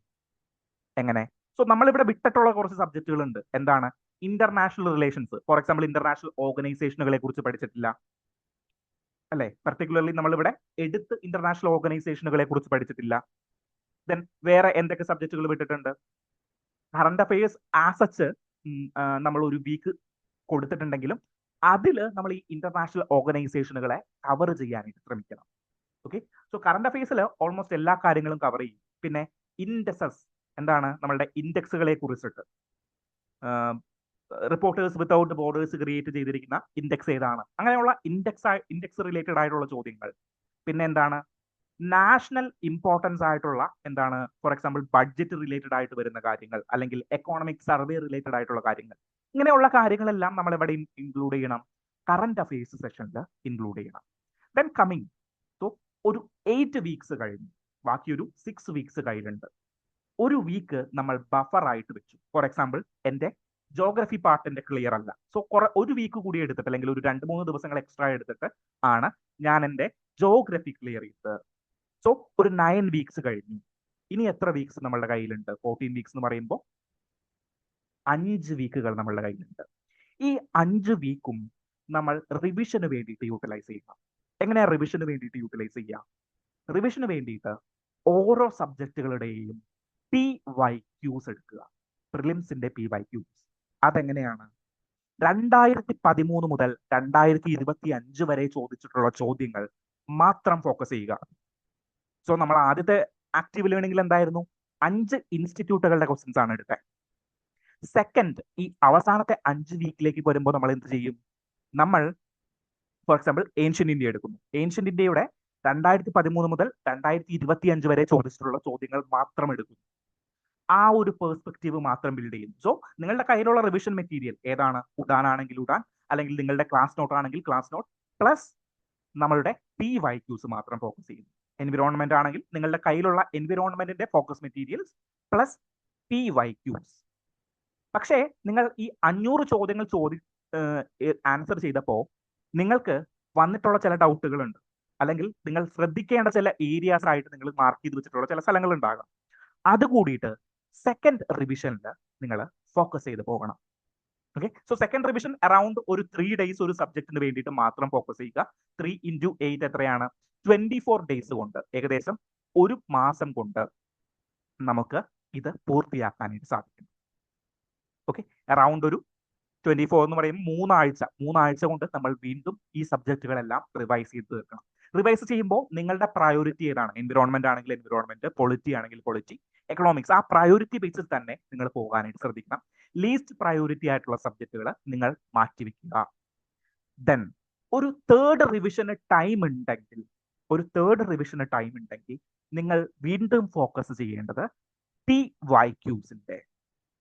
എങ്ങനെ? സോ നമ്മളിവിടെ വിട്ടിട്ടുള്ള കുറച്ച് സബ്ജക്റ്റുകൾ ഉണ്ട്. എന്താണ്? International relations, for example international ഓർഗനൈസേഷനുകളെ കുറിച്ച് പഠിച്ചിട്ടില്ല അല്ലെ. പർട്ടിക്കുലർലി നമ്മളിവിടെ എടുത്ത് ഇന്റർനാഷണൽ ഓർഗനൈസേഷനുകളെ കുറിച്ച് പഠിച്ചിട്ടില്ല. ദെൻ വേറെ എന്തൊക്കെ സബ്ജക്റ്റുകൾ വിട്ടിട്ടുണ്ട്? കറണ്ട് അഫയേഴ്സ് ആസച്ച് നമ്മൾ ഒരു വീക്ക് കൊടുത്തിട്ടുണ്ടെങ്കിലും അതിൽ നമ്മൾ ഈ ഇന്റർനാഷണൽ ഓർഗനൈസേഷനുകളെ കവർ ചെയ്യാനായിട്ട് ശ്രമിക്കണം. ഓക്കെ, സോ കറണ്ട് അഫയേഴ്സിൽ ഓൾമോസ്റ്റ് എല്ലാ കാര്യങ്ങളും കവർ ചെയ്യും. പിന്നെ ഇൻഡെക്സസ്, എന്താണ് നമ്മളുടെ ഇൻഡെക്സുകളെ കുറിച്ചിട്ട്, റിപ്പോർട്ടേഴ്സ് വിത്തൗട്ട് ബോർഡേഴ്സ് ക്രിയേറ്റ് ചെയ്തിരിക്കുന്ന ഇൻഡെക്സ് ഏതാണ്, അങ്ങനെയുള്ള ഇൻഡെക്സ് റിലേറ്റഡ് ആയിട്ടുള്ള ചോദ്യങ്ങൾ. പിന്നെ എന്താണ് നാഷണൽ ഇമ്പോർട്ടൻസ് ആയിട്ടുള്ള, എന്താണ് ഫോർ എക്സാമ്പിൾ ബഡ്ജറ്റ് റിലേറ്റഡ് ആയിട്ട് വരുന്ന കാര്യങ്ങൾ, അല്ലെങ്കിൽ എക്കോണമിക് സർവേ റിലേറ്റഡ് ആയിട്ടുള്ള കാര്യങ്ങൾ. ഇങ്ങനെയുള്ള കാര്യങ്ങളെല്ലാം നമ്മൾ എവിടെ ഇൻക്ലൂഡ് ചെയ്യണം? കറന്റ് അഫയേഴ്സ് സെഷനിൽ ഇൻക്ലൂഡ് ചെയ്യണം. ദെൻ കമ്മിങ്, സോ ഒരു 8 വീക്സ് കഴിഞ്ഞു, ബാക്കി ഒരു 6 വീക്സ് കയ്യിലുണ്ട്. ഒരു വീക്ക് നമ്മൾ ബഫർ ആയിട്ട് വെച്ചു. ഫോർ എക്സാമ്പിൾ എന്റെ ജോഗ്രഫി പാർട്ടിന്റെ ക്ലിയർ അല്ല, സോ ഒരു വീക്ക് കൂടി എടുത്തിട്ട് അല്ലെങ്കിൽ ഒരു 2-3 ദിവസങ്ങൾ എക്സ്ട്രാ എടുത്തിട്ട് ആണ് ഞാൻ എന്റെ ജോഗ്രഫി ക്ലിയർ ചെയ്തത്. സോ ഒരു 9 വീക്സ് കഴിഞ്ഞു. ഇനി എത്ര വീക്സ് നമ്മളുടെ കയ്യിലുണ്ട്? 14 വീക്സ് എന്ന് പറയുമ്പോൾ 5 വീക്കുകൾ നമ്മളുടെ കയ്യിലുണ്ട്. ഈ 5 വീക്കും നമ്മൾ റിവിഷന് വേണ്ടിയിട്ട് യൂട്ടിലൈസ് ചെയ്യുക. എങ്ങനെയാ റിവിഷന് വേണ്ടിയിട്ട് യൂട്ടിലൈസ് ചെയ്യുക? റിവിഷന് വേണ്ടിയിട്ട് ഓരോ സബ്ജക്റ്റുകളുടെയും PYQs എടുക്കുക. പ്രിലിംസിന്റെ PYQs അതെങ്ങനെയാണ്? 2013 മുതൽ 2025 വരെ ചോദിച്ചിട്ടുള്ള ചോദ്യങ്ങൾ മാത്രം ഫോക്കസ് ചെയ്യുക. സോ നമ്മൾ ആദ്യത്തെ ആക്റ്റീവ് ലേണിംഗിൽ എന്തായിരുന്നു? 5 ഇൻസ്റ്റിറ്റ്യൂട്ടുകളുടെ ക്വസ്റ്റ്യൻസ് ആണ് എടുത്തത്. സെക്കൻഡ്, ഈ അവസാനത്തെ 5 വീക്കിലേക്ക് വരുമ്പോൾ നമ്മൾ എന്ത് ചെയ്യും? നമ്മൾ ഫോർ എക്സാമ്പിൾ ഏൻഷ്യന്റ് ഇന്ത്യ എടുക്കുന്നു. ഏൻഷ്യന്റ് ഇന്ത്യയുടെ 2013 മുതൽ 2025 വരെ ചോദിച്ചിട്ടുള്ള ചോദ്യങ്ങൾ മാത്രം എടുക്കുന്നു. ആ ഒരു പെർസ്പെക്റ്റീവ് മാത്രം ബിൽഡ് ചെയ്യുന്നു. സോ നിങ്ങളുടെ കയ്യിലുള്ള റിവിഷൻ മെറ്റീരിയൽ ഏതാണ്? ഉഡാൻ ആണെങ്കിൽ ഉഡാൻ, അല്ലെങ്കിൽ നിങ്ങളുടെ ക്ലാസ് നോട്ട് ആണെങ്കിൽ ക്ലാസ് നോട്ട്, പ്ലസ് നമ്മളുടെ PYQs മാത്രം ഫോക്കസ് ചെയ്യുന്നു. എൻവിറോൺമെന്റ് ആണെങ്കിൽ നിങ്ങളുടെ കയ്യിലുള്ള എൻവിറോൺമെന്റിന്റെ ഫോക്കസ് മെറ്റീരിയൽസ് പ്ലസ് PYQs. പക്ഷേ നിങ്ങൾ ഈ 500 ചോദ്യങ്ങൾ ആൻസർ ചെയ്തപ്പോൾ നിങ്ങൾക്ക് വന്നിട്ടുള്ള ചില ഡൗട്ടുകൾ ഉണ്ട്, അല്ലെങ്കിൽ നിങ്ങൾ ശ്രദ്ധിക്കേണ്ട ചില ഏരിയാസ് ആയിട്ട് നിങ്ങൾ മാർക്ക് ചെയ്ത് വെച്ചിട്ടുള്ള ചില സ്ഥലങ്ങൾ ഉണ്ടാകാം. അത് കൂടിയിട്ട് സെക്കൻഡ് റിവിഷനിൽ നിങ്ങൾ ഫോക്കസ് ചെയ്ത് പോകണം. Okay, so second revision around ഒരു 3 days ഒരു സബ്ജക്റ്റിന് വേണ്ടിയിട്ട് മാത്രം ഫോക്കസ് ചെയ്യുക. 3 into 8 എത്രയാണ്? 24 days കൊണ്ട്, ഏകദേശം ഒരു മാസം കൊണ്ട് നമുക്ക് ഇത് പൂർത്തിയാക്കാനായിട്ട് സാധിക്കും. ഓക്കെ, അറൌണ്ട് ഒരു 24 എന്ന് പറയുമ്പോൾ മൂന്നാഴ്ച കൊണ്ട് നമ്മൾ വീണ്ടും ഈ സബ്ജക്റ്റുകളെല്ലാം റിവൈസ് ചെയ്ത് തീർക്കണം. റിവൈസ് ചെയ്യുമ്പോൾ നിങ്ങളുടെ പ്രയോറിറ്റി ഏതാണ്? എൻവിറോൺമെന്റ് ആണെങ്കിൽ എൻവിറോൺമെന്റ്, പൊളിറ്റി ആണെങ്കിൽ പൊളിറ്റി, എക്കണോമിക്സ്, ആ പ്രയോറിറ്റി ബേസിൽ തന്നെ നിങ്ങൾ പോകാനായിട്ട് ശ്രദ്ധിക്കണം. ലീസ്റ്റ് പ്രയോറിറ്റി ആയിട്ടുള്ള സബ്ജക്റ്റുകൾ നിങ്ങൾ മാറ്റിവെക്കുക. ദെൻ ഒരു തേർഡ് റിവിഷന് ടൈം ഉണ്ടെങ്കിൽ നിങ്ങൾ വീണ്ടും ഫോക്കസ് ചെയ്യേണ്ടത് TYQs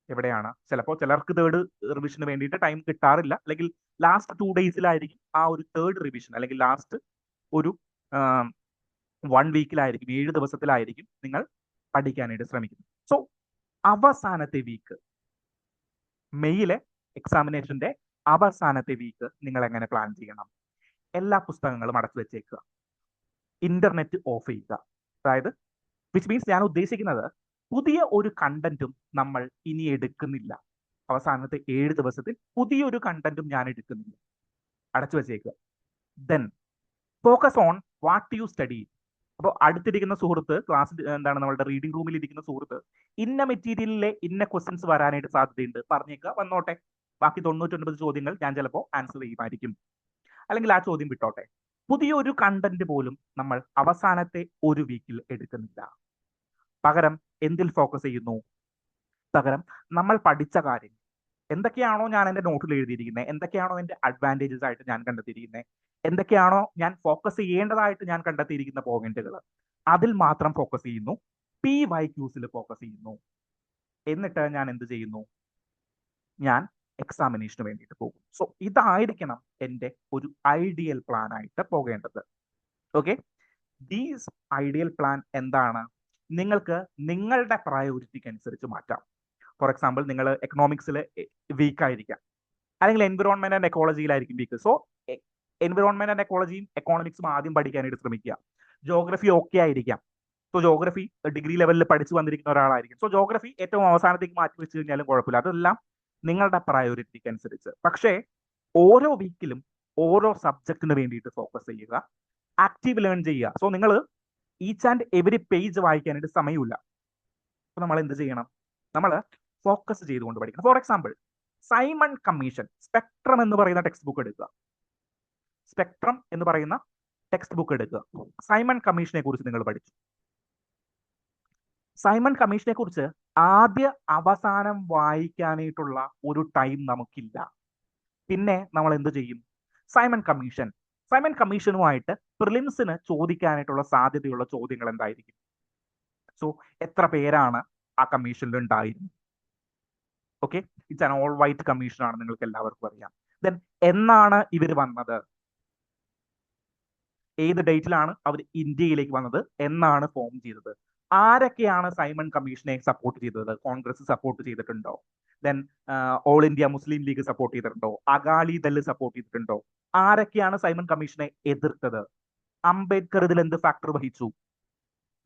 എവിടെയാണ്? ചിലപ്പോൾ ചിലർക്ക് തേർഡ് റിവിഷന് വേണ്ടിയിട്ട് ടൈം കിട്ടാറില്ല, അല്ലെങ്കിൽ ലാസ്റ്റ് 2 daysലായിരിക്കും ആ ഒരു തേർഡ് റിവിഷൻ, അല്ലെങ്കിൽ ലാസ്റ്റ് ഒരു 1 weekലായിരിക്കും, 7 ദിവസത്തിലായിരിക്കും നിങ്ങൾ പഠിക്കാനായിട്ട് ശ്രമിക്കുന്നത്. സോ അവസാനത്തെ വീക്ക്, മെയിലെ എക്സാമിനേഷന്റെ അവസാനത്തെ വീക്ക് നിങ്ങൾ എങ്ങനെ പ്ലാൻ ചെയ്യണം? എല്ലാ പുസ്തകങ്ങളും അടച്ചു വെച്ചേക്കുക, ഇന്റർനെറ്റ് ഓഫ് ചെയ്യുക. അതായത് വിച്ച് മീൻസ് ഞാൻ ഉദ്ദേശിക്കുന്നത് പുതിയ ഒരു കണ്ടന്റും നമ്മൾ ഇനി എടുക്കുന്നില്ല. അവസാനത്തെ 7 ദിവസത്തിൽ പുതിയൊരു കണ്ടന്റും ഞാൻ എടുക്കുന്നില്ല, അടച്ചു വെച്ചേക്കുക. Then focus on what you study. അപ്പോൾ അടുത്തിരിക്കുന്ന സുഹൃത്ത്, ക്ലാസ് നമ്മളുടെ റീഡിംഗ് റൂമിൽ ഇരിക്കുന്ന സുഹൃത്ത്, ഇന്ന മെറ്റീരിയലിലെ ഇന്ന ക്വസ്റ്റ്യൻസ് വരാനായിട്ട് സാധ്യതയുണ്ട്, പറഞ്ഞേക്കുക, വന്നോട്ടെ. ബാക്കി 99 ചോദ്യങ്ങൾ ഞാൻ ചിലപ്പോൾ ആൻസർ ചെയ്യുമായിരിക്കും, അല്ലെങ്കിൽ ആ ചോദ്യം വിട്ടോട്ടെ. പുതിയൊരു കണ്ടന്റ് പോലും നമ്മൾ അവസാനത്തെ ഒരു വീക്കിൽ എടുക്കുന്നില്ല. പകരം എന്തിൽ ഫോക്കസ് ചെയ്യുന്നു? പകരം നമ്മൾ പഠിച്ച കാര്യം എന്തൊക്കെയാണോ ഞാൻ എൻ്റെ നോട്ടിൽ എഴുതിയിരിക്കുന്നത്, എന്തൊക്കെയാണോ എൻ്റെ അഡ്വാൻറ്റേജസ് ആയിട്ട് ഞാൻ കണ്ടെത്തിയിരിക്കുന്നത്, എന്തൊക്കെയാണോ ഞാൻ ഫോക്കസ് ചെയ്യേണ്ടതായിട്ട് ഞാൻ കണ്ടെത്തിയിരിക്കുന്ന പോയിന്റുകൾ, അതിൽ മാത്രം ഫോക്കസ് ചെയ്യുന്നു. PYQs ഫോക്കസ് ചെയ്യുന്നു. എന്നിട്ട് ഞാൻ എന്ത് ചെയ്യുന്നു? ഞാൻ എക്സാമിനേഷന് വേണ്ടിയിട്ട് പോകും. സോ ഇതായിരിക്കണം എൻ്റെ ഒരു ഐഡിയൽ പ്ലാൻ ആയിട്ട് പോകേണ്ടത്. ഓക്കെ, ദീസ് ഐഡിയൽ പ്ലാൻ എന്താണ്? നിങ്ങൾക്ക് നിങ്ങളുടെ പ്രയോറിറ്റിക്ക് അനുസരിച്ച് മാറ്റാം. ഫോർ എക്സാമ്പിൾ, നിങ്ങൾ എക്കണോമിക്സിൽ വീക്ക് ആയിരിക്കാം, അല്ലെങ്കിൽ എൻവിറോൺമെന്റ് ആൻഡ് എക്കോളജിയിലായിരിക്കും വീക്ക്. സോ എൻവിറോൺമെന്റ് ആൻഡ് എക്കോളജിയും എക്കോണമിക്സും ആദ്യം പഠിക്കാനായിട്ട് ശ്രമിക്കുക. ജോഗ്രഫി ഓക്കെ ആയിരിക്കാം, സോ ജോഗ്രഫി ഡിഗ്രി ലെവലിൽ പഠിച്ചു വന്നിരിക്കുന്ന ഒരാളായിരിക്കും, സോ ജോഗ്രഫി ഏറ്റവും അവസാനത്തേക്ക് മാറ്റി വെച്ച് കഴിഞ്ഞാലും കുഴപ്പമില്ല. അതെല്ലാം നിങ്ങളുടെ പ്രയോറിറ്റിക്ക് അനുസരിച്ച്. പക്ഷേ ഓരോ വീക്കിലും ഓരോ സബ്ജക്റ്റിന് വേണ്ടിയിട്ട് ഫോക്കസ് ചെയ്യുക, ആക്റ്റീവ് ലേൺ ചെയ്യുക. സോ നിങ്ങൾ ഈച്ച് ആൻഡ് എവരി പേജ് വായിക്കാനായിട്ട് സമയമില്ല. അപ്പൊ നമ്മൾ എന്ത് ചെയ്യണം? നമ്മൾ ഫോക്കസ് ചെയ്തുകൊണ്ട് പഠിക്കണം. For example, Simon commission spectrum എന്ന് പറയുന്ന ടെക്സ്റ്റ് ബുക്ക് എടുക്കുക. സൈമൺ കമ്മീഷനെ കുറിച്ച് നിങ്ങൾ പഠിച്ചു. സൈമൺ കമ്മീഷനെ കുറിച്ച് ആദ്യ അവസാനം വായിക്കാനായിട്ടുള്ള ഒരു ടൈം നമുക്കില്ല. പിന്നെ നമ്മൾ എന്ത് ചെയ്യും? സൈമൺ കമ്മീഷനുമായിട്ട് പ്രിലിംസിന് ചോദിക്കാനായിട്ടുള്ള സാധ്യതയുള്ള ചോദ്യങ്ങൾ എന്തായിരിക്കും? സോ എത്ര പേരാണ് ആ കമ്മീഷനിൽ ഉണ്ടായിരുന്നത്? Okay, it's an all white commission ആണ്, നിങ്ങൾക്ക് എല്ലാവർക്കും അറിയാം. ദെൻ എന്നാണ് ഇവർ വന്നത്? ഏത് ഡേറ്റിലാണ് അവർ ഇന്ത്യയിലേക്ക് വന്നത്? എന്നാണ് ഫോം ചെയ്തത്? ആരൊക്കെയാണ് സൈമൺ കമ്മീഷനെ സപ്പോർട്ട് ചെയ്തത്? കോൺഗ്രസ് സപ്പോർട്ട് ചെയ്തിട്ടുണ്ടോ? Then all India Muslim league support ചെയ്തിട്ടുണ്ടോ? അകാലിദൾ സപ്പോർട്ട് ചെയ്തിട്ടുണ്ടോ? ആരൊക്കെയാണ് സൈമൺ കമ്മീഷനെ എതിർത്തത്? അംബേദ്കർ ഇതിൽ എന്ത് ഫാക്ടർ വഹിച്ചു?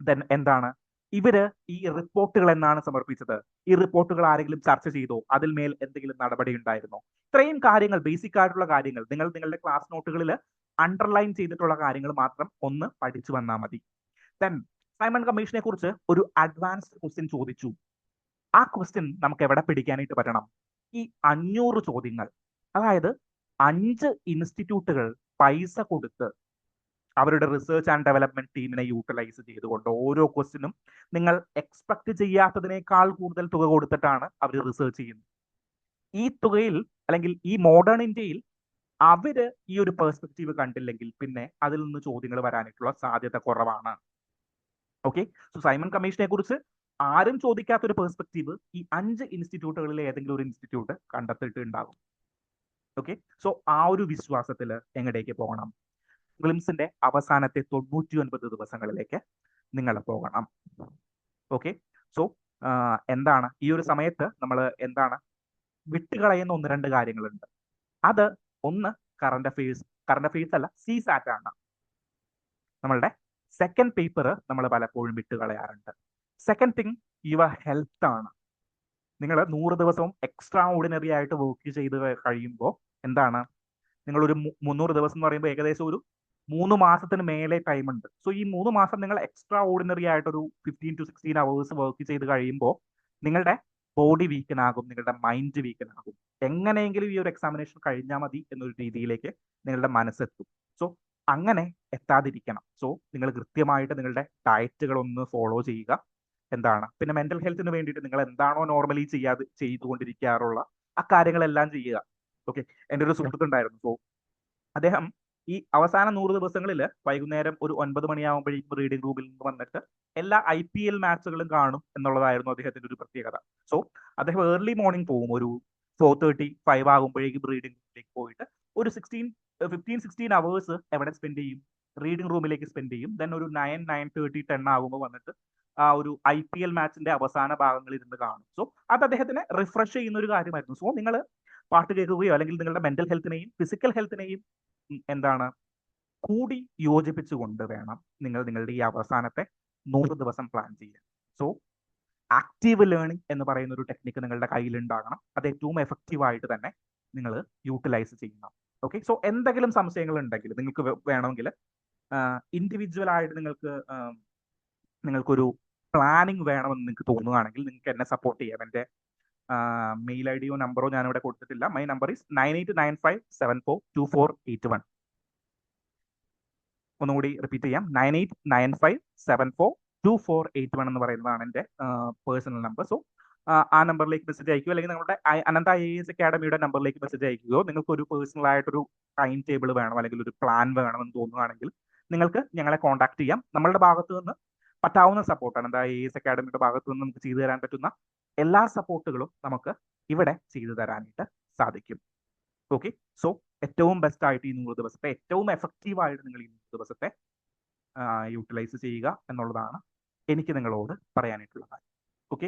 ദെൻ എന്താണ് ഇവര് ഈ റിപ്പോർട്ടുകൾ എന്നാണ് സമർപ്പിച്ചത്? ഈ റിപ്പോർട്ടുകൾ ആരെങ്കിലും ചർച്ച ചെയ്തോ? അതിൽ മേൽ എന്തെങ്കിലും നടപടി ഉണ്ടായിരുന്നോ? ഇത്രയും കാര്യങ്ങൾ, ബേസിക് ആയിട്ടുള്ള കാര്യങ്ങൾ, നിങ്ങൾ നിങ്ങളുടെ ക്ലാസ് നോട്ടുകളിൽ അണ്ടർലൈൻ ചെയ്തിട്ടുള്ള കാര്യങ്ങൾ മാത്രം ഒന്ന് പഠിച്ചു വന്നാൽ മതി. ദെൻ സൈമൺ കമ്മീഷനെ കുറിച്ച് ഒരു അഡ്വാൻസ്ഡ് ക്വസ്റ്റ്യൻ ചോദിച്ചു. ആ ക്വസ്റ്റ്യൻ നമുക്ക് എവിടെ പിടിക്കാനായിട്ട് പറ്റണം? ഈ 500 ചോദ്യങ്ങൾ, അതായത് 5 ഇൻസ്റ്റിറ്റ്യൂട്ടുകൾ പൈസ കൊടുത്ത് അവരുടെ റിസർച്ച് ആൻഡ് ഡെവലപ്മെന്റ് ടീമിനെ യൂട്ടിലൈസ് ചെയ്തുകൊണ്ട് ഓരോ ക്വസ്റ്റ്യനും നിങ്ങൾ എക്സ്പെക്ട് ചെയ്യാത്തതിനേക്കാൾ കൂടുതൽ തുക കൊടുത്തിട്ടാണ് അവർ റിസർച്ച് ചെയ്യുന്നത്. ഈ തുകയിൽ, അല്ലെങ്കിൽ ഈ മോഡേൺ ഇന്ത്യയിൽ അവര് ഈ ഒരു പെർസ്പെക്റ്റീവ് കണ്ടില്ലെങ്കിൽ പിന്നെ അതിൽ നിന്ന് ചോദ്യങ്ങൾ വരാനായിട്ടുള്ള സാധ്യത കുറവാണ്. ഓക്കെ, സോ സൈമൺ കമ്മീഷനെ കുറിച്ച് ആരും ചോദിക്കാത്ത ഒരു പെർസ്പെക്റ്റീവ് ഈ 5 ഇൻസ്റ്റിറ്റ്യൂട്ടുകളിലെ ഏതെങ്കിലും ഒരു ഇൻസ്റ്റിറ്റ്യൂട്ട് കണ്ടെത്തിയിട്ട് ഉണ്ടാകും. ഓക്കെ, സോ ആ ഒരു വിശ്വാസത്തിൽ എങ്ങടേക്ക് പോകണം? പ്രിലിംസിന്റെ അവസാനത്തെ 99 ദിവസങ്ങളിലേക്ക് നിങ്ങൾ പോകണം. ഓക്കെ, സോ എന്താണ് ഈ ഒരു സമയത്ത് നമ്മൾ എന്താണ് വിട്ടുകളയുന്ന ഒന്ന് രണ്ട് കാര്യങ്ങളുണ്ട്. അത് ഒന്ന് കറണ്ട് അഫയേഴ്സ് അല്ല, CSAT ആണ്. നമ്മളുടെ സെക്കൻഡ് പേപ്പർ നമ്മൾ പലപ്പോഴും വിട്ടുകളയാറുണ്ട്. സെക്കൻഡ് തിങ് യുവർ ഹെൽത്ത് ആണ്. നിങ്ങൾ 100 ദിവസവും എക്സ്ട്രാ ഓർഡിനറി ആയിട്ട് വർക്ക് ചെയ്ത് കഴിയുമ്പോൾ എന്താണ്, നിങ്ങളൊരു 300 ദിവസം എന്ന് പറയുമ്പോൾ ഏകദേശം ഒരു 3 മാസത്തിന് മേലെ ടൈം ഉണ്ട്. സോ ഈ 3 മാസം നിങ്ങൾ എക്സ്ട്രാ ഓർഡിനറി ആയിട്ടൊരു 15 to 16 അവേഴ്സ് വർക്ക് ചെയ്ത് കഴിയുമ്പോൾ നിങ്ങളുടെ ബോഡി വീക്കനാകും, നിങ്ങളുടെ മൈൻഡ് വീക്കനാകും. എങ്ങനെയെങ്കിലും ഈ ഒരു എക്സാമിനേഷൻ കഴിഞ്ഞാൽ മതി എന്നൊരു രീതിയിലേക്ക് നിങ്ങളുടെ മനസ്സെത്തും. സോ അങ്ങനെ എത്താതിരിക്കണം. സോ നിങ്ങൾ കൃത്യമായിട്ട് നിങ്ങളുടെ ഡയറ്റുകൾ ഒന്ന് ഫോളോ ചെയ്യുക. എന്താണ്, പിന്നെ മെന്റൽ ഹെൽത്തിന് വേണ്ടിയിട്ട് നിങ്ങൾ എന്താണോ നോർമലി ചെയ്തുകൊണ്ടിരിക്കാറുള്ള ആ കാര്യങ്ങളെല്ലാം ചെയ്യുക. ഓക്കെ, എൻ്റെ ഒരു സുഹൃത്തുണ്ടായിരുന്നു. സോ അദ്ദേഹം ഈ അവസാന 100 ദിവസങ്ങളിൽ വൈകുന്നേരം ഒരു 9 മണിയാകുമ്പോഴേക്കും റീഡിംഗ് റൂമിൽ നിന്ന് വന്നിട്ട് എല്ലാ IPL മാച്ചുകളും കാണും എന്നുള്ളതായിരുന്നു അദ്ദേഹത്തിന്റെ ഒരു പ്രത്യേകത. സോ അദ്ദേഹം ഏർലി മോർണിംഗ് പോകും, ഒരു 4:30, 5 ആകുമ്പോഴേക്കും റീഡിംഗ് റൂമിലേക്ക് പോയിട്ട് ഒരു 15-16 അവേഴ്സ് എവിടെ സ്പെൻഡ് ചെയ്യും, റീഡിംഗ് റൂമിലേക്ക് സ്പെൻഡ് ചെയ്യും. ദെൻ ഒരു 9-9:30, 10 ആകുമ്പോൾ വന്നിട്ട് ആ ഒരു IPL മാച്ചിന്റെ അവസാന ഭാഗങ്ങളിൽ ഇരുന്ന് കാണും. സോ അത് അദ്ദേഹത്തിന് റിഫ്രഷ് ചെയ്യുന്ന ഒരു കാര്യമായിരുന്നു. സോ നിങ്ങൾ പാട്ട് കേൾക്കുകയോ അല്ലെങ്കിൽ നിങ്ങളുടെ മെന്റൽ ഹെൽത്തിനെയും ഫിസിക്കൽ ഹെൽത്തിനെയും എന്താണ് കൂടി യോജിപ്പിച്ചുകൊണ്ട് വേണം നിങ്ങൾ നിങ്ങളുടെ ഈ അവസാനത്തെ 100 ദിവസം പ്ലാൻ ചെയ്യാൻ. സോ ആക്റ്റീവ് ലേണിംഗ് എന്ന് പറയുന്ന ഒരു ടെക്നിക്ക് നിങ്ങളുടെ കയ്യിൽ ഉണ്ടാകണം. അത് ഏറ്റവും എഫക്റ്റീവ് ആയിട്ട് തന്നെ നിങ്ങൾ യൂട്ടിലൈസ് ചെയ്യണം. ഓക്കെ, സോ എന്തെങ്കിലും സംശയങ്ങൾ ഉണ്ടെങ്കിൽ നിങ്ങൾക്ക് വേണമെങ്കിൽ ഇൻഡിവിജ്വൽ ആയിട്ട് നിങ്ങൾക്കൊരു പ്ലാനിങ് വേണമെന്ന് നിങ്ങൾക്ക് തോന്നുകയാണെങ്കിൽ നിങ്ങൾക്ക് എന്നെ സപ്പോർട്ട് ചെയ്യാം. എൻ്റെ മെയിൽ ഐഡിയോ നമ്പറോ ഞാനിവിടെ കൊടുത്തിട്ടില്ല. My number is 9895742481. ഒന്നുകൂടി റിപ്പീറ്റ് ചെയ്യാം, 9895742481 എന്ന് പറയുന്നതാണ് എൻ്റെ പേഴ്സണൽ നമ്പർ. സോ ആ നമ്പറിലേക്ക് മെസ്സേജ് അയക്കുകയോ അല്ലെങ്കിൽ നമ്മുടെ അനന്ത IAS അക്കാഡമിയുടെ നമ്പറിലേക്ക് മെസ്സേജ് അയക്കുകയോ, നിങ്ങൾക്ക് ഒരു പേഴ്സണൽ ആയിട്ടൊരു ടൈം ടേബിൾ വേണം അല്ലെങ്കിൽ ഒരു പ്ലാൻ വേണമെന്ന് തോന്നുകയാണെങ്കിൽ നിങ്ങൾക്ക് ഞങ്ങളെ കോൺടാക്ട് ചെയ്യാം. നമ്മളുടെ ഭാഗത്തു നിന്ന് പറ്റാവുന്ന സപ്പോർട്ട്, അനന്ത IAS അക്കാഡമിയുടെ ഭാഗത്തു നിന്ന് നമുക്ക് ചെയ്തു തരാൻ പറ്റുന്ന എല്ലാ സപ്പോർട്ടുകളും നമുക്ക് ഇവിടെ ചെയ്തു തരാനായിട്ട് സാധിക്കും. ഓക്കെ, സോ ഏറ്റവും ബെസ്റ്റ് ആയിട്ട് ഈ 100 ദിവസത്തെ ഏറ്റവും എഫക്റ്റീവ് ആയിട്ട് നിങ്ങൾ ഈ 100 ദിവസത്തെ യൂട്ടിലൈസ് ചെയ്യുക എന്നുള്ളതാണ് എനിക്ക് നിങ്ങളോട് പറയാനായിട്ടുള്ള കാര്യം. ഓക്കെ.